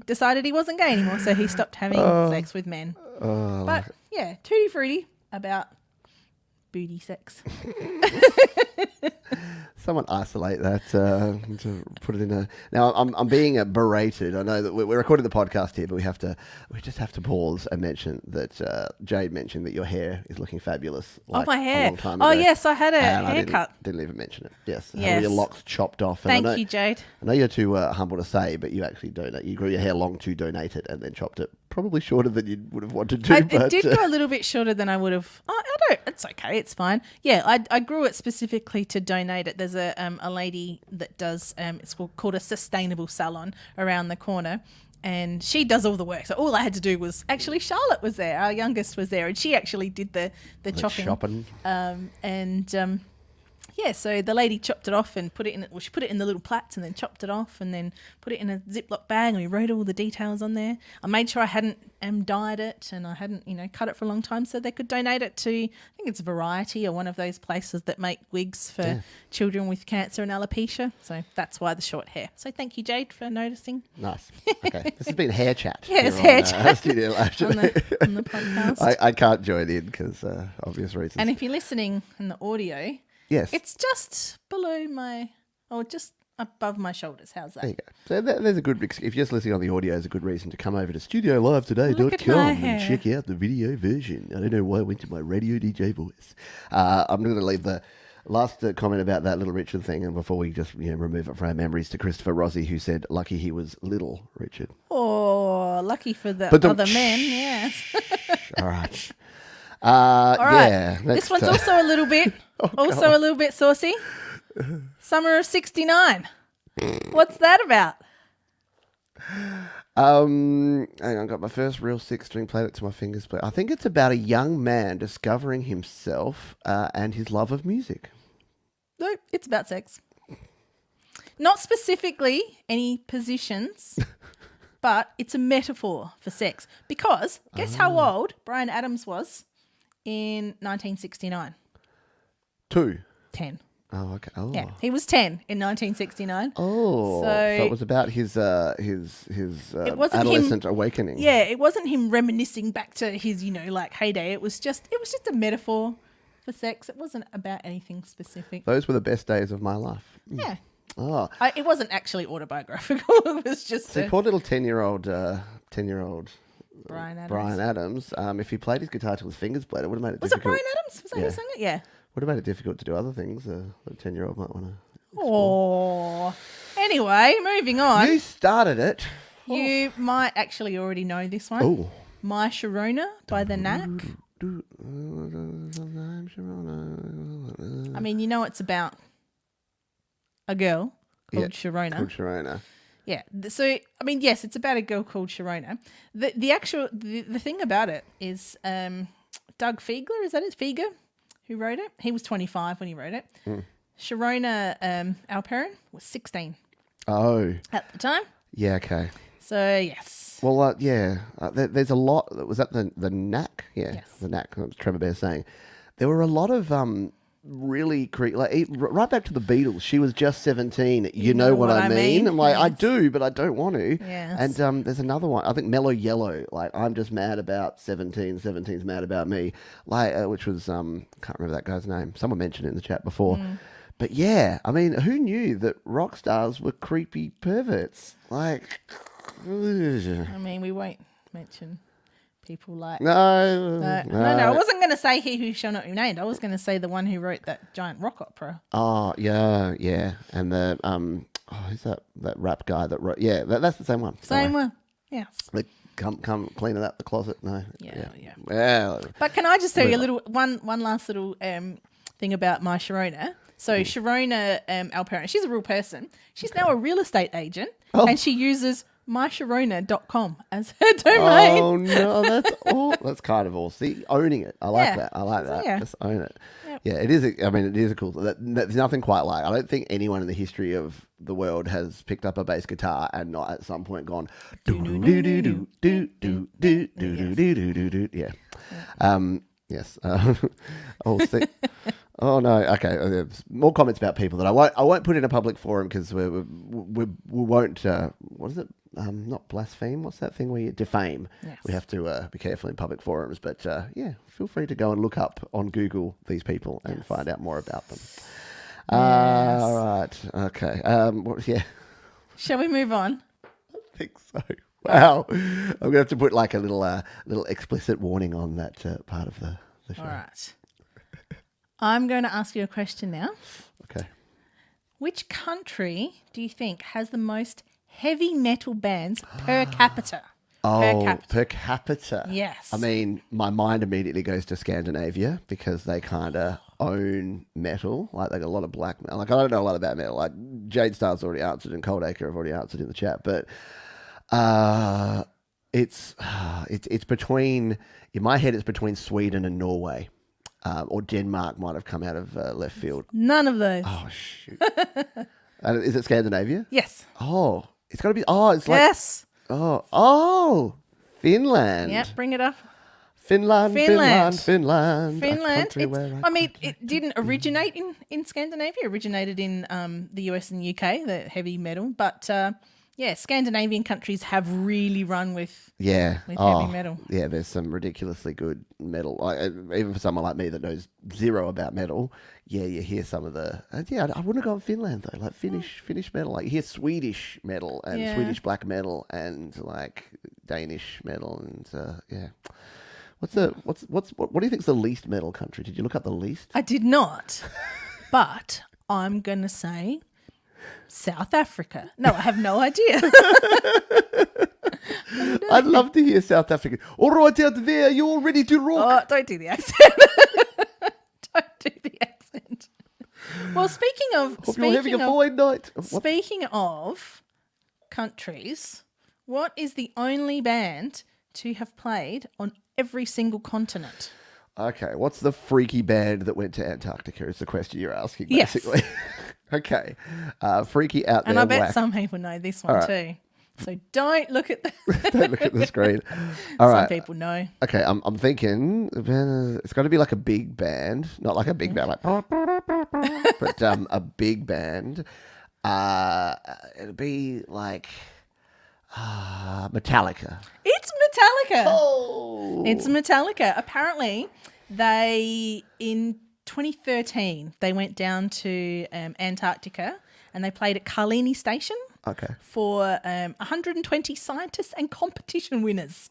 decided he wasn't gay anymore, so he stopped having sex with men. But yeah, Tutti Frutti about booty sex. Someone isolate that to put it in a. Now I'm being berated. I know that we're recording the podcast here, but we just have to pause and mention that Jade mentioned that your hair is looking fabulous. Oh, my A hair. long time Oh, ago. yes, I had a And haircut. I didn't even mention it. Yes. How Yes. your locks chopped off. And Thank you, Jade. I know you're too humble to say, but you actually donate. You grew your hair long to donate it, and then chopped it probably shorter than you would have wanted to. It did go a little bit shorter than I would have. Oh, I don't. It's okay. It's fine. Yeah, I grew it specifically to donate it. There's a lady that does. It's called a sustainable salon around the corner. And she does all the work. So all I had to do was actually Charlotte was there. Our youngest was there, and she actually did the chopping. Yeah, so the lady chopped it off and put it in. Well, she put it in the little plaits and then chopped it off and then put it in a Ziploc bag, and we wrote all the details on there. I made sure I hadn't dyed it and I hadn't cut it for a long time, so they could donate it to, I think it's Variety or one of those places that make wigs for children with cancer and alopecia. So that's why the short hair. So thank you, Jade, for noticing. Nice. Okay, this has been hair chat. Yeah, it's hair chat Studio on the podcast. I can't join in because obvious reasons. And if you're listening in the audio. Yes. It's just just above my shoulders. How's that? There you go. So there's a good, if you're just listening on the audio, there's a good reason to come over to studiolivetoday.com and check out the video version. I don't know why I went to my radio DJ voice. I'm going to leave the last comment about that Little Richard thing, and before we just remove it from our memories, to Christopher Rossi, who said, lucky he was little Richard. Oh, lucky for the other men, yes. All right. All right. Yeah, this one's also a little bit, a little bit saucy. Summer of '69. What's that about? Hang on, got my first real 6-string, played it to my fingers. But I think it's about a young man discovering himself and his love of music. No, it's about sex. Not specifically any positions, but it's a metaphor for sex. Because guess how old Bryan Adams was in 1969? 10. Oh, okay. Oh. Yeah, he was 10 in 1969. Oh, so it was about his adolescent awakening. Yeah, it wasn't him reminiscing back to his heyday. It was just a metaphor for sex. It wasn't about anything specific. Those were the best days of my life. Yeah. Oh, it wasn't actually autobiographical. It was just poor little 10-year-old Bryan Adams. Bryan Adams. If he played his guitar till his fingers bled, it would have made it Was difficult. it Bryan Adams? Was that who sang it? Yeah. Would have made it difficult to do other things. A 10-year-old might want to. Oh. Anyway, moving on. You started it. You might actually already know this one. Oh. My Sharona by The Knack. I mean, it's about a girl called Sharona. Yeah. So, I mean, yes, it's about a girl called Sharona. The thing about it is Doug Fiegler, is that it? Fiegler, who wrote it? He was 25 when he wrote it. Sharona Alperin was 16. Oh. At the time. Yeah, okay. So, yes. Well, there's a lot. Was that the Knack? Yeah, yes. The Knack. That was Trevor Bear saying. There were a lot of really right back to the Beatles. She was just 17. You know what I mean? I'm like, yes. I do, but I don't want to. Yes. And there's another one. I think Mellow Yellow. Like, I'm just mad about 17. 17's mad about me. Like, which was can't remember that guy's name. Someone mentioned it in the chat before. But yeah, I mean, who knew that rock stars were creepy perverts? Like, I mean, we won't mention people like... No. I wasn't going to say He Who Shall Not Be Named. I was going to say the one who wrote that giant rock opera. Oh, yeah. And the, who's that rap guy that wrote... Yeah, that's the same one. Same one, yes. Come cleaning up the closet. No. Yeah. Well, but can I just tell you a little... One last little thing about My Sharona. So Sharona Alperin, she's a real person. She's now a real estate agent, and she uses mysharona.com as her domain. Oh no, that's kind of all. See, owning it. I like that. I like that. Yeah. Just own it. Yep. Yeah, it is. It is a cool. There's nothing quite like. I don't think anyone in the history of the world has picked up a bass guitar and not at some point gone do do do do do do do do do do do do. Yeah. Yes. Oh, see. Oh no. Okay. More comments about people that I won't put in a public forum because we won't. What is it? Not blaspheme. What's that thing where you defame? Yes. We have to be careful in public forums. But yeah, feel free to go and look up on Google these people and find out more about them. All right. Okay. Yeah, Shall we move on? I think so. Wow. I'm gonna have to put like a little explicit warning on that part of the show. All right. I'm going to ask you a question now. Okay. Which country do you think has the most heavy metal bands per capita? Per capita. Yes. I mean, my mind immediately goes to Scandinavia because they kind of own metal. Like, they got a lot of black metal. Like, I don't know a lot about metal. Like, Jade Star's already answered and Cold Acre have already answered in the chat. But it's between, in my head, it's between Sweden and Norway. Or Denmark might have come out of left field. None of those. Oh, shoot. And is it Scandinavia? Yes. Oh, it's got to be. Oh, it's like. Yes. Oh, Finland. Yep, bring it up. Finland. Finland. Finland. I mean, it didn't originate in Scandinavia. It originated in the US and UK, the heavy metal. But yeah, Scandinavian countries have really run with heavy metal. Yeah, there's some ridiculously good metal. Like, even for someone like me that knows zero about metal, yeah, you hear some of the. I wouldn't have gone Finland though. Like Finnish metal. Like you hear Swedish metal and Swedish black metal and like Danish metal and yeah. What do you think's the least metal country? Did you look up the least? I did not, but I'm gonna say South Africa. No, I have no idea. I'd love to hear South Africa. All right out there, you all ready to rock? Oh, don't do the accent. Don't do the accent. Well, speaking of Hope you're having a fine night. Speaking of countries, what is the only band to have played on every single continent? Okay, what's the freaky band that went to Antarctica is the question you're asking, Yes. basically. Okay. Freaky out there. And I bet whack. some people know this one too. So don't look at Don't look at the screen. All right. Some people know. Okay, I'm thinking it's got to be like a big band, not like a big band, like, but a big band. It'll be like Metallica. It's Metallica. Oh, It's Metallica. Apparently, in 2013 they went down to Antarctica and they played at Carlini Station. Okay. For 120 scientists and competition winners.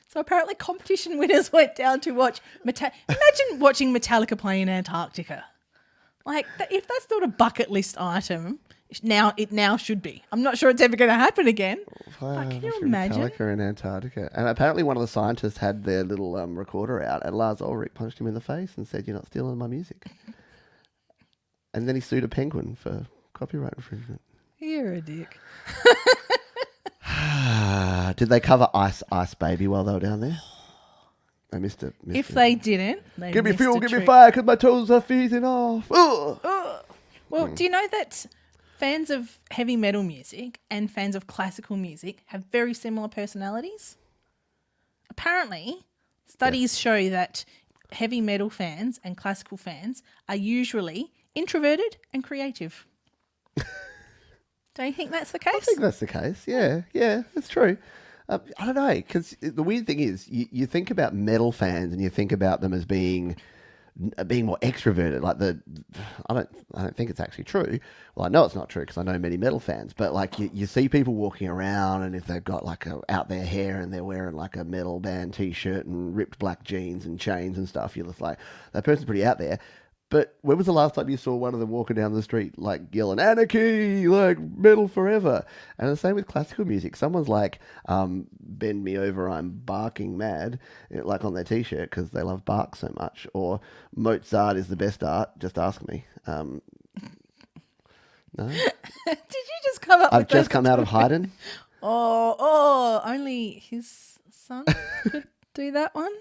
So apparently competition winners went down to watch Imagine watching Metallica play in Antarctica. Like, if that's not a bucket list item, it now should be. I'm not sure it's ever going to happen again. But can you imagine? Metallica in Antarctica. And apparently one of the scientists had their little recorder out and Lars Ulrich punched him in the face and said, "You're not stealing my music." And then he sued a penguin for copyright infringement. You're a dick. Did they cover Ice Ice Baby while they were down there? I missed it. If they didn't, they Give me missed fuel, a give me trick. fire, because my toes are freezing off. Ugh. Well, do you know that fans of heavy metal music and fans of classical music have very similar personalities? Apparently, studies show that heavy metal fans and classical fans are usually introverted and creative. Don't you think that's the case? I think that's the case. Yeah, that's true. I don't know, because the weird thing is, you think about metal fans and you think about them as being more extroverted. Like I don't think it's actually true. Well, I know it's not true because I know many metal fans. But like you see people walking around, and if they've got like out their hair and they're wearing like a metal band T-shirt and ripped black jeans and chains and stuff, you're just like, that person's pretty out there. But when was the last time you saw one of them walking down the street like yelling "Anarchy," like metal forever? And the same with classical music. Someone's like, "Bend me over, I'm barking mad," like on their T-shirt because they love bark so much. Or Mozart is the best art. Just ask me. No, Did you just come up? I've just come out of Haydn. Only his son could do that one.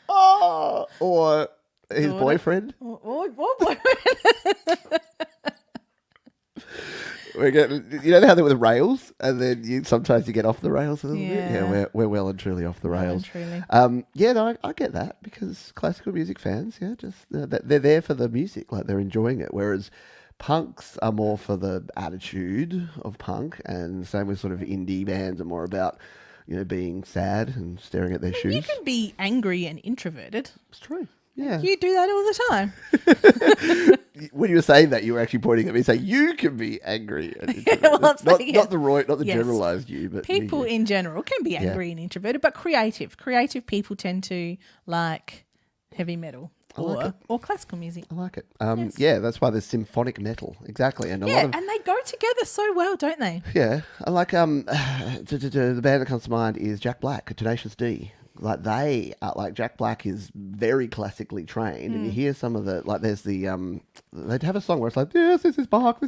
Oh, or his boyfriend. Or boyfriend. We get, you know how they're with rails, and then sometimes you get off the rails a little bit. Yeah. Yeah, we're well and truly off the rails. Truly. Yeah, no, I get that because classical music fans, just they're there for the music, like they're enjoying it. Whereas punks are more for the attitude of punk, and same with sort of indie bands are more about being sad and staring at their shoes. You can be angry and introverted. It's true. Yeah. You do that all the time. When you were saying that, you were actually pointing at me saying you can be angry. And Well, I'm not, saying, not the Roy, not the yes. generalized you, but People you. in general can be angry and introverted, but creative. Creative people tend to like heavy metal or classical music. I like it. Yes. Yeah, that's why there's symphonic metal. Exactly. And a Yeah, lot of and they go together so well, don't they? yeah, I like the band that comes to mind is Jack Black, Tenacious D. Like they are, like Jack Black is very classically trained, and you hear some of the like. There's the they'd have a song where it's like this is Bach,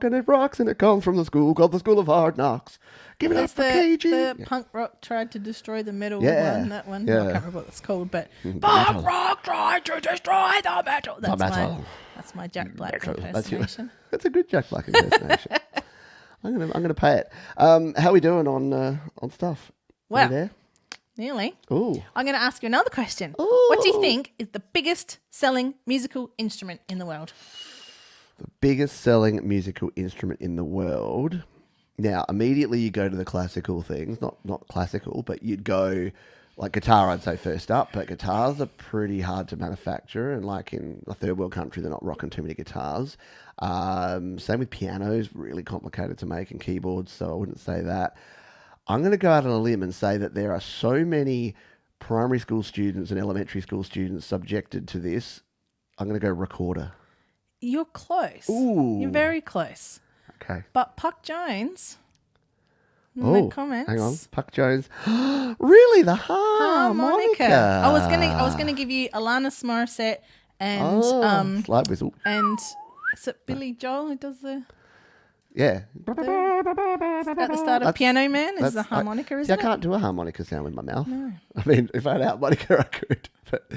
and it rocks, and it comes from the school called the School of Hard Knocks. Give it up for KG. The punk rock tried to destroy the metal Yeah. one. That one. Yeah. I can't remember what it's called, but punk rock tried to destroy the metal. That's my Jack Black impersonation. That's a good Jack Black impersonation. I'm gonna pay it. How are we doing on stuff? Are Well, we there? Nearly. Ooh. I'm going to ask you another question. Ooh. What do you think is the biggest selling musical instrument in the world? The biggest selling musical instrument in the world. Now, immediately you go to the classical things. Not classical, but you'd go like guitar, I'd say first up. But guitars are pretty hard to manufacture. And like in a third world country, they're not rocking too many guitars. Same with pianos, really complicated to make, and keyboards. So I wouldn't say that. I'm going to go out on a limb and say that there are so many primary school students and elementary school students subjected to this. I'm going to go recorder. You're close. Ooh. You're very close. Okay. But Puck Jones, in Oh, the comments. hang on. Puck Jones. Really? The harmonica. I was gonna give you Alanis Morissette and slide whistle. and is it Billy Joel who does the Yeah. at the start of Piano Man is the harmonica, isn't I it? can't do a harmonica sound with my mouth. No. I mean, if I had a harmonica, I could, but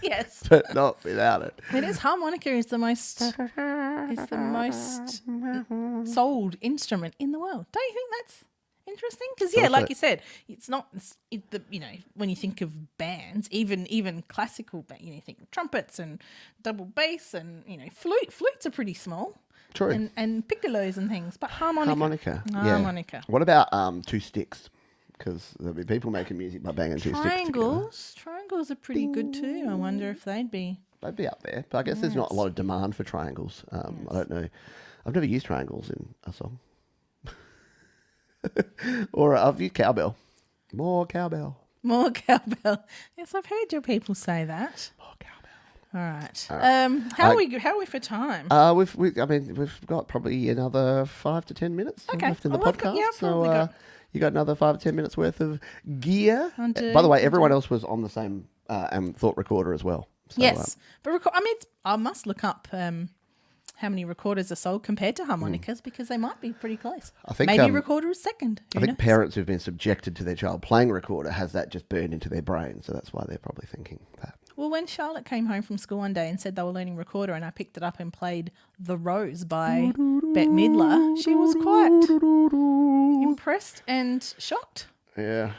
Yes. but not without it. It is harmonica is the most sold instrument in the world. Don't you think that's interesting? Because like you said, it's not when you think of bands, even classical band, you think of trumpets and double bass and flutes are pretty small. True. And piccolos and things, but harmonica. Yeah. What about two sticks? Because there'll be people making music by banging two sticks together. Triangles are pretty good too. I wonder if they'd be up there. But I guess there's not a lot of demand for triangles. I don't know. I've never used triangles in a song. Or I've used cowbell. More cowbell. Yes, I've heard your people say that. More cowbell. All right. How are we for time? We've got probably another 5 to 10 minutes left in the podcast. You got another 5 to 10 minutes worth of gear. By the way, everyone else was on the same thought recorder as well. So, yes, but I must look up how many recorders are sold compared to harmonicas because they might be pretty close. I think maybe recorder is second. I think parents who've been subjected to their child playing a recorder has that just burned into their brain, so that's why they're probably thinking that. Well, when Charlotte came home from school one day and said they were learning recorder and I picked it up and played The Rose by Bette Midler, she was quite impressed and shocked. Yeah.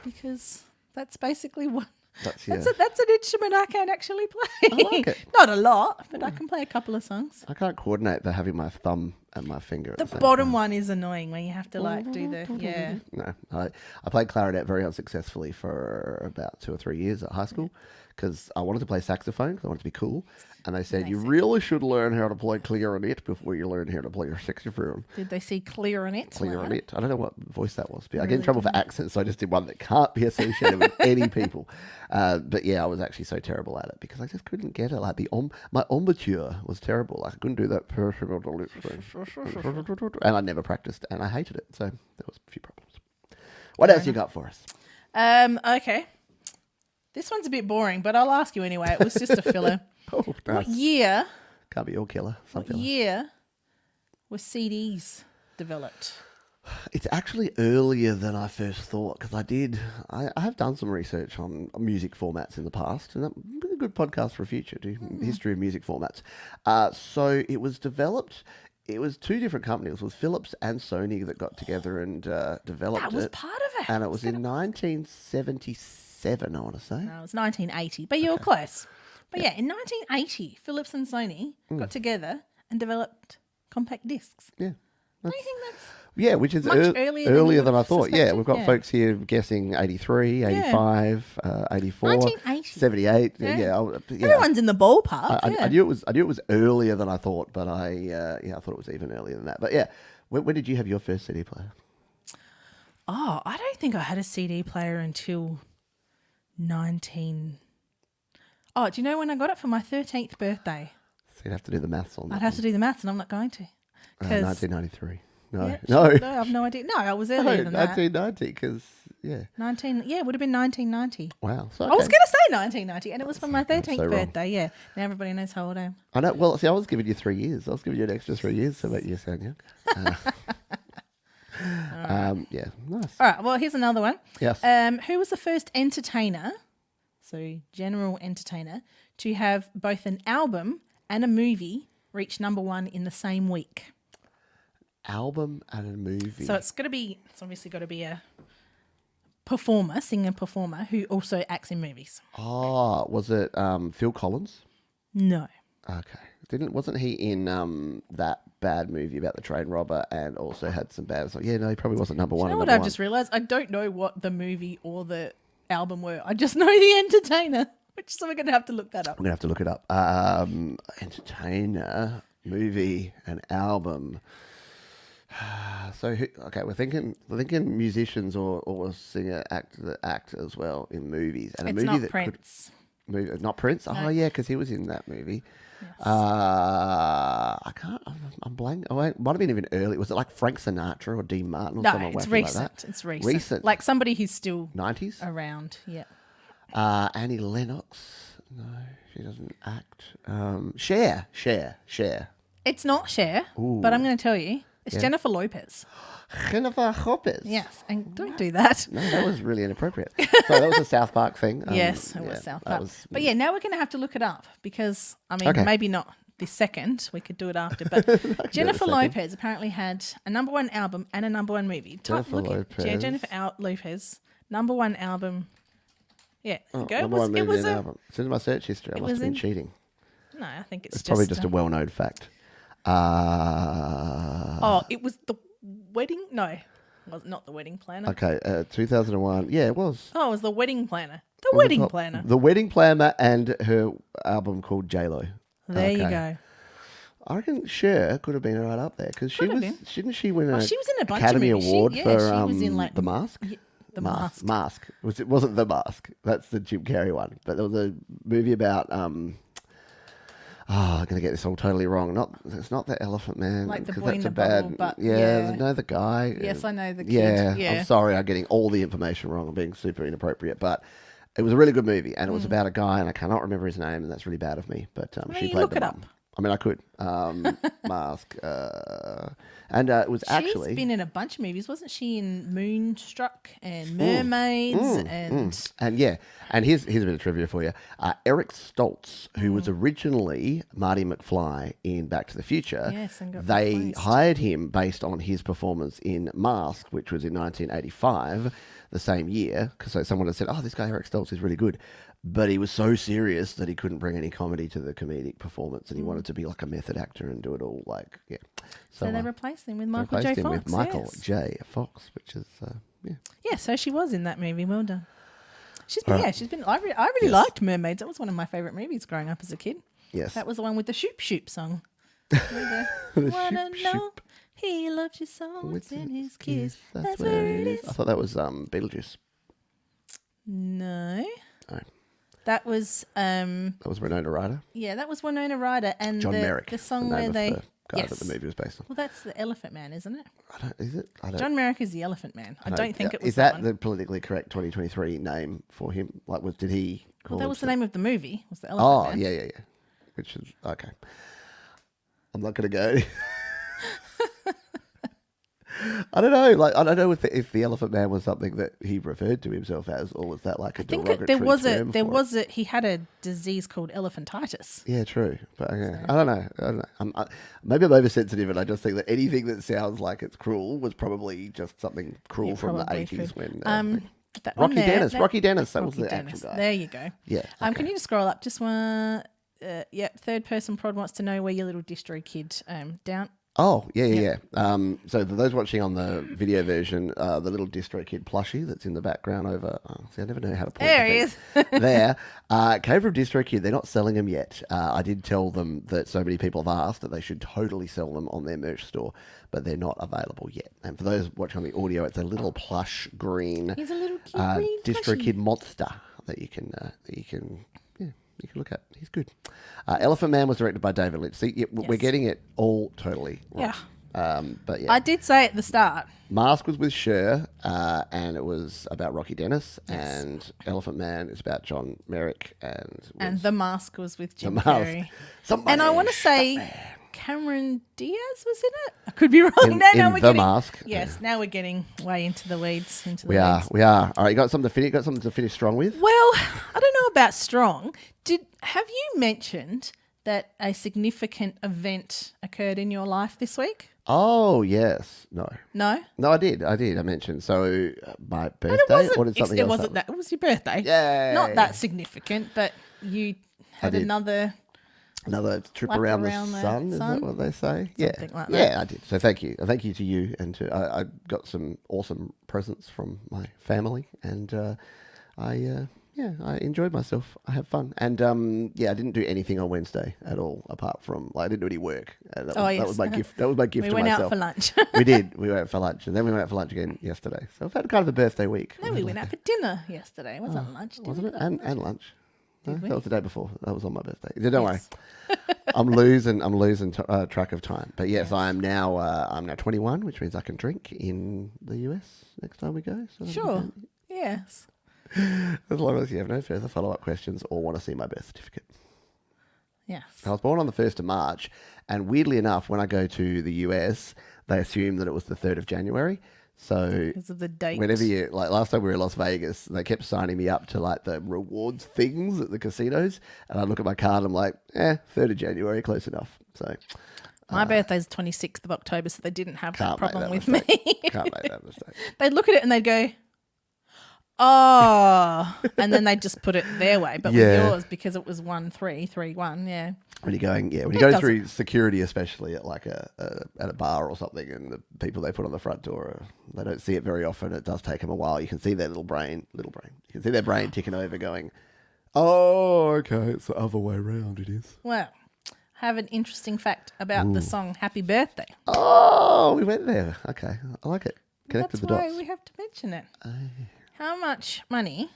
Because that's basically what... That's an instrument I can actually play. I like it. Not a lot, but I can play a couple of songs. I can't coordinate the having my thumb and my finger at the same bottom time. one is annoying when you have to do the No, I played clarinet very unsuccessfully for about 2 or 3 years at high school because I wanted to play saxophone because I wanted to be cool, and they said you really should learn how to play clarinet before you learn how to play your saxophone. Did they say clarinet? Clarinet. I don't know what voice that was. But I get in trouble for accents, so I just did one that can't be associated with any people. But yeah, I was actually so terrible at it because I just couldn't get it. Like my embouchure was terrible. Like I couldn't do that perfect on the lips thing. And I never practiced, and I hated it. So there was a few problems. What else you got for us? Okay. This one's a bit boring, but I'll ask you anyway. It was just a filler. Oh, nice. What year? Can't be your killer. Year were CDs developed? It's actually earlier than I first thought because I have done some research on music formats in the past, and that would be a good podcast for a future, history of music formats. So it was developed. It was 2 different companies. It was Philips and Sony that got together and developed it. That was part of it. And it was in 1977, I want to say. No, it was 1980, but you were close. But yeah, in 1980, Philips and Sony got together and developed compact discs. Yeah. Don't you think that's... Yeah, which is Much earlier than than you I thought. Yeah, suspected, we've got yeah. folks here guessing 83, 85, 84, 1980. 78. Yeah. Yeah. Everyone's in the ballpark. I yeah. knew it was earlier than I thought, but I thought it was even earlier than that. But yeah, when did you have your first CD player? Oh, I don't think I had a CD player until 19. Oh, do you know when I got it for my 13th birthday? So you'd have to do the maths on that. I'd have to do the maths, and I'm not going to. 1993. No, Yeah, no. I have no idea. No, I was earlier than that. 1990, because, yeah. 19. Yeah, it would have been 1990. Wow. So, I was okay. going to say 1990, and it was for my 13th so wrong. birthday. Yeah. Now everybody knows how old I am. I know. Well, see, I was giving you 3 years. I was giving you an extra 3 years to make you sound young. Yeah, nice. All right. Well, here's another one. Yes. Who was the first entertainer, so general entertainer, to have both an album and a movie reach #1 in the same week? Album and a movie. So it's obviously got to be a performer, singer performer who also acts in movies. Oh, was it Phil Collins? No. Okay. Wasn't he in that bad movie about the train robber and also had some bad songs? Yeah, no, he probably wasn't number one. You know what number I've one. just realised? I don't know what the movie or the album were. I just know the entertainer, so we're going to have to look that up. I'm gonna have to look it up. Entertainer, movie, and album. So we're thinking musicians or singer act as well in movies, and It's a movie not that Prince. not Prince. Oh yeah, because he was in that movie. Yes. I can't. I'm blank. Oh, it might have been even early. Was it like Frank Sinatra or Dean Martin or No, someone it's wacky recent. like that? It's recent. Recent. Like somebody who's still 90s. around. Yeah. Annie Lennox. No, she doesn't act. Cher. It's not Cher, but I'm going to tell you. It's Jennifer Lopez. Jennifer Lopez. Yes, and don't do that. No, that was really inappropriate. So that was a South Park thing. Yes, it was South Park. But yeah, now we're going to have to look it up because, I mean, Okay. maybe not this second. We could do it after. But Jennifer Lopez apparently had a #1 album and a #1 movie. Jennifer Lopez. Jennifer Lopez, #1 album. Yeah, Oh, go. number one movie It was and album. It's in my search history. I must have been in- cheating. No, I think it's It's just probably just a well-known fact. it was the wedding. No, it was not the wedding planner. Okay, 2001. Yeah, it was. Oh, it was the wedding planner. The wedding planner. The Wedding Planner and her album called J-Lo. There you Okay. go. I reckon Cher could have been right up there because she Could have was. been. Didn't she win an She was in a bunch Academy of movies. Award She for was in like The Mask? The Mask. Mask. It wasn't The Mask. That's the Jim Carrey one. But there was a movie about. I'm gonna get this all totally wrong. It's not the Elephant Man. Like the 'cause boy in that's the a bad. bubble, but yeah, yeah. no, the guy. Yes, I know the kid. Yeah, Yeah. I'm sorry, I'm getting all the information wrong. I'm being super inappropriate, but it was a really good movie, and it was about a guy, and I cannot remember his name, and that's really bad of me. But she you played look the it mum. up. I mean, I could. Mask, and it was actually. She's been in a bunch of movies, wasn't she? In Moonstruck and Mermaids And yeah, and here's a bit of trivia for you. Eric Stoltz, who was originally Marty McFly in Back to the Future, Yes, and got they replaced. hired him based on his performance in Mask, which was in 1985, the same year. Because someone had said, "Oh, this guy Eric Stoltz is really good," but he was so serious that he couldn't bring any comedy to the comedic performance, and he wanted to be like a method actor and do it all like yeah. So they replaced him with Michael replaced J. him Fox. with Michael yes. J. Fox, which is yeah. Yeah, so she was in that movie. Well done. She's been. I really liked Mermaids. That was one of my favourite movies growing up as a kid. Yes. That was the one with the Shoop Shoop song. Wanna Shoop know Shoop. he loves you so what's in his kiss. That's That's where where it it is. I is. thought that was Beetlejuice. No. Oh, That was that was Winona Ryder. that was Winona Ryder and John the, Merrick. the song the where name they of the guy that the movie was based on. Well, that's the Elephant Man, isn't it? Is it? I don't. John Merrick is the Elephant Man. I don't think it was Is that one. the politically correct 2023 name for him? Like, did he? Well, call that was the himself- name of the movie. Was the Elephant Oh, Man? yeah. Which is okay. I'm not going to go. I don't know. Like, I don't know if the Elephant Man was something that he referred to himself as, or was that like a I think derogatory there was term for it? he had a disease called elephantitis. Yeah, true. But okay. I don't know. Maybe I'm oversensitive, and I just think that anything that sounds like it's cruel was probably just something cruel Yeah, from the probably 80s could. when. That- Rocky on there- Dennis. that- Rocky Dennis. That was Rocky the Dennis. actual guy. There you go. Yeah. Can you just scroll up? Just one. Third person prod wants to know where your little distro kid down. Oh, yeah. So for those watching on the video version, the little Distro Kid plushie that's in the background over... Oh, see, I never know how to point There the he thing. is. There. Came from Distro Kid. They're not selling them yet. I did tell them that so many people have asked that they should totally sell them on their merch store, but they're not available yet. And for those watching on the audio, it's a little plush green He's a little cute green Distro plushie. Kid monster that you can you can look at. He's good. Elephant Man was directed by David Lynch. See, we're Yes. getting it all totally right. Yeah. But yeah, I did say at the start. Mask was with Cher, and it was about Rocky Dennis, Yes. and Elephant Man is about John Merrick, And The Mask was with Jim Mask. Carrey. Somebody And I want to shut say Cameron Diaz was in it. I could be wrong. In The getting, Mask? Yes, now we're getting way into the weeds. We are. All right, you got something to finish. Got something to finish strong with? Well, I don't know about strong. Have you mentioned that a significant event occurred in your life this week? Oh yes, no, No, I did. I mentioned my but birthday. it wasn't. Or did something It else wasn't happen? that. It was your birthday. Yay. Not that significant, but you had did. another. Another trip Lap around around the the sun, is that sun? what they say? Something like Yeah, that. I did. So thank you. Thank you to you, and I got some awesome presents from my family, and I enjoyed myself. I had fun, and I didn't do anything on Wednesday at all, apart from I didn't do any work. That was my gift. That was my gift We to went myself. out for lunch. We did. We went out for lunch, and then we went out for lunch again yesterday. So I've had kind of a birthday week. No, we went out for dinner yesterday. It wasn't lunch, wasn't it? dinner. And lunch. No, we? that was the day before. That was on my birthday. Don't worry. Yes. I'm losing track of time. But yes, I'm now 21, which means I can drink in the US next time we go. So that'll be Sure. good. Yes. As long as you have no further follow-up questions or want to see my birth certificate. Yes. I was born on the 1st of March, and weirdly enough, when I go to the US, they assume that it was the 3rd of January. So Because of the date. whenever you, like last time we were in Las Vegas, they kept signing me up to like the rewards things at the casinos. And I look at my card and I'm like, 3rd of January, close enough. So My birthday's 26th of October, so they didn't have that can't make problem that with mistake. me. Can't make that mistake. They'd look at it and they'd go, oh, and then they'd just put it their way. But Yeah. with yours, because it was 1331, yeah. When you're going, when you It go doesn't- through security, especially at like at a bar or something, and the people they put on the front door, they don't see it very often. It does take them a while. You can see their little brain. You can see their brain ticking over, going, "Oh, okay, it's the other way around. It is." Well, I have an interesting fact about the song Happy Birthday. Oh, we went there. Okay, I like it. Connected That's the why dots. we have to mention it. How much money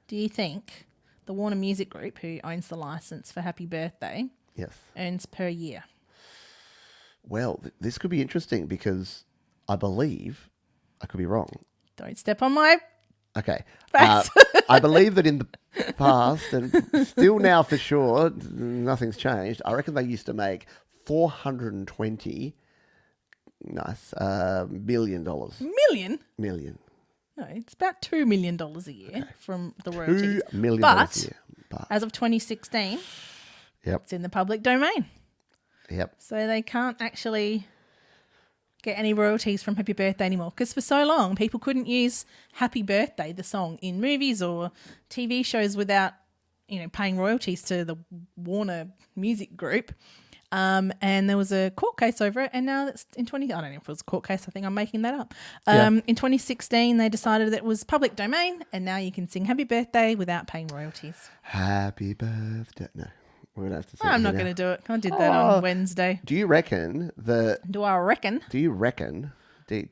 do you think the Warner Music Group, who owns the license for Happy Birthday, Yes. earns per year? Well, this could be interesting because I believe I could be wrong. Don't step on my... Okay. Facts. I believe that in the past, and still now for sure, nothing's changed. I reckon they used to make $420 million. Million? Million. No, it's about $2 million a year from the royalties. $2 million But a year. But, as of 2016, yep. it's in the public domain. Yep. So they can't actually get any royalties from Happy Birthday anymore. Because for so long, people couldn't use Happy Birthday, the song, in movies or TV shows without, paying royalties to the Warner Music Group. And there was a court case over it, and now that's I don't know if it was a court case. I think I'm making that up. In 2016, they decided that it was public domain, and now you can sing Happy Birthday without paying royalties. Happy birthday. No, we're going to have to sing I'm it not now. going to do it. I did that on Wednesday. Do you reckon that... Do I reckon? Do you reckon that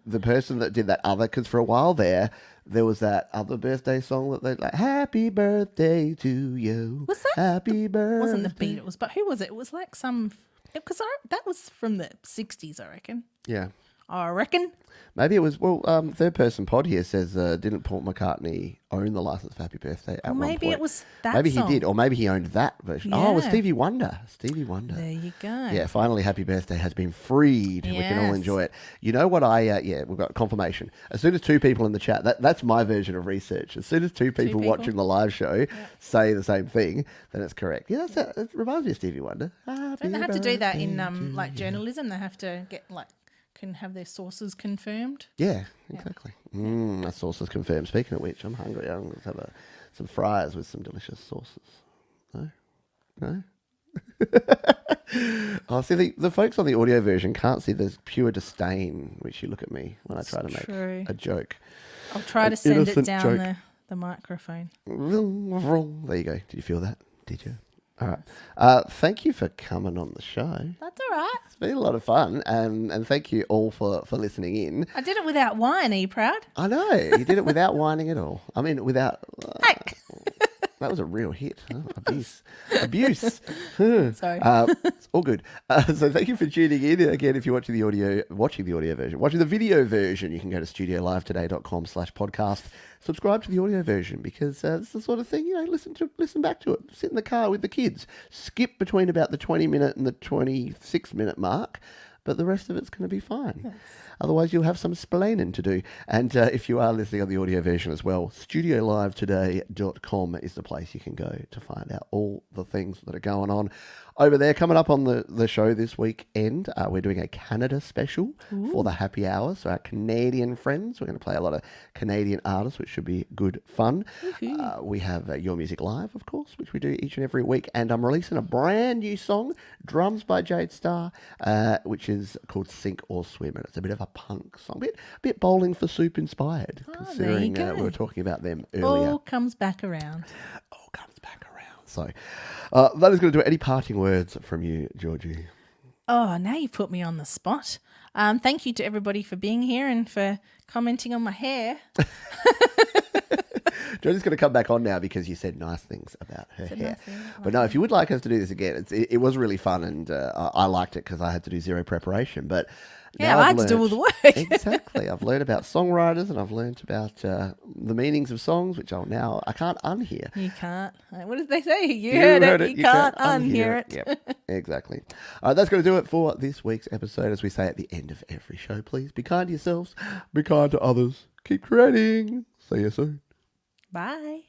the person that did that other... Because for a while there was that other birthday song that they like, Happy birthday to you. Was that Happy birthday. It wasn't the Beatles, but who was it? It was like some... Because that was from the 60s, I reckon. Yeah. I reckon. Maybe it was... Well, third person pod here says, didn't Paul McCartney own the license for Happy Birthday at one point? Maybe it was that Maybe song. he did, or maybe he owned that version. Oh, it was Yeah. Stevie Wonder. Stevie Wonder. There you go. Yeah, finally, Happy Birthday has been freed. We can all Yes. enjoy it. You know what we've got confirmation. As soon as two people in the chat, that's my version of research. As soon as two people watching the live show say the same thing, then it's correct. Yeah, it reminds me of Stevie Wonder. Don't they have to do that in like journalism? They have to get can have their sources confirmed. Yeah, exactly. My sources confirmed. Speaking of which, I'm hungry. I'm going to have some fries with some delicious sauces. No? Oh, see, the folks on the audio version can't see the pure disdain which you look at me when I try to true. make a joke. I'll try An to send it innocent down joke. the microphone. There you go. Did you feel that? Did you? All right. Thank you for coming on the show. That's all right. It's been a lot of fun, and thank you all for listening in. I did it without wine. Are you proud? I know you did it without whining at all. I mean, without. Hey. That was a real hit. Oh, abuse. Sorry. It's all good. So thank you for tuning in. Again, if you're watching the audio version, watching the video version, you can go to studiolivetoday.com/podcast. Subscribe to the audio version because it's the sort of thing, listen back to it. Sit in the car with the kids. Skip between about the 20-minute and the 26-minute mark. But the rest of it's going to be fine. Yes. Otherwise, you'll have some splaining to do. And if you are listening on the audio version as well, studiolivetoday.com is the place you can go to find out all the things that are going on over there. Coming up on the show this weekend, we're doing a Canada special for the happy hour. So our Canadian friends, we're going to play a lot of Canadian artists, which should be good fun. We have Your Music Live, of course, which we do each and every week. And I'm releasing a brand new song, drums by Jade Starr, which is called Sink or Swim. And it's a bit of a punk song, a bit Bowling for Soup inspired, considering we were talking about them earlier. All comes back around. So that is going to do it. Any parting words from you, Georgie? Oh, now you put me on the spot. Thank you to everybody for being here and for commenting on my hair. Georgie's going to come back on now because you said nice things about her hair. But no, if you would like us to do this again, it was really fun, and I liked it because I had to do zero preparation. But yeah, I had to do all the work. Exactly. I've learned about songwriters, and I've learned about the meanings of songs, which I can't unhear. You can't. What did they say? You heard it. You can't unhear it. Yep, exactly. All right, that's going to do it for this week's episode. As we say at the end of every show, please be kind to yourselves, be kind to others, keep creating. See you soon. Bye.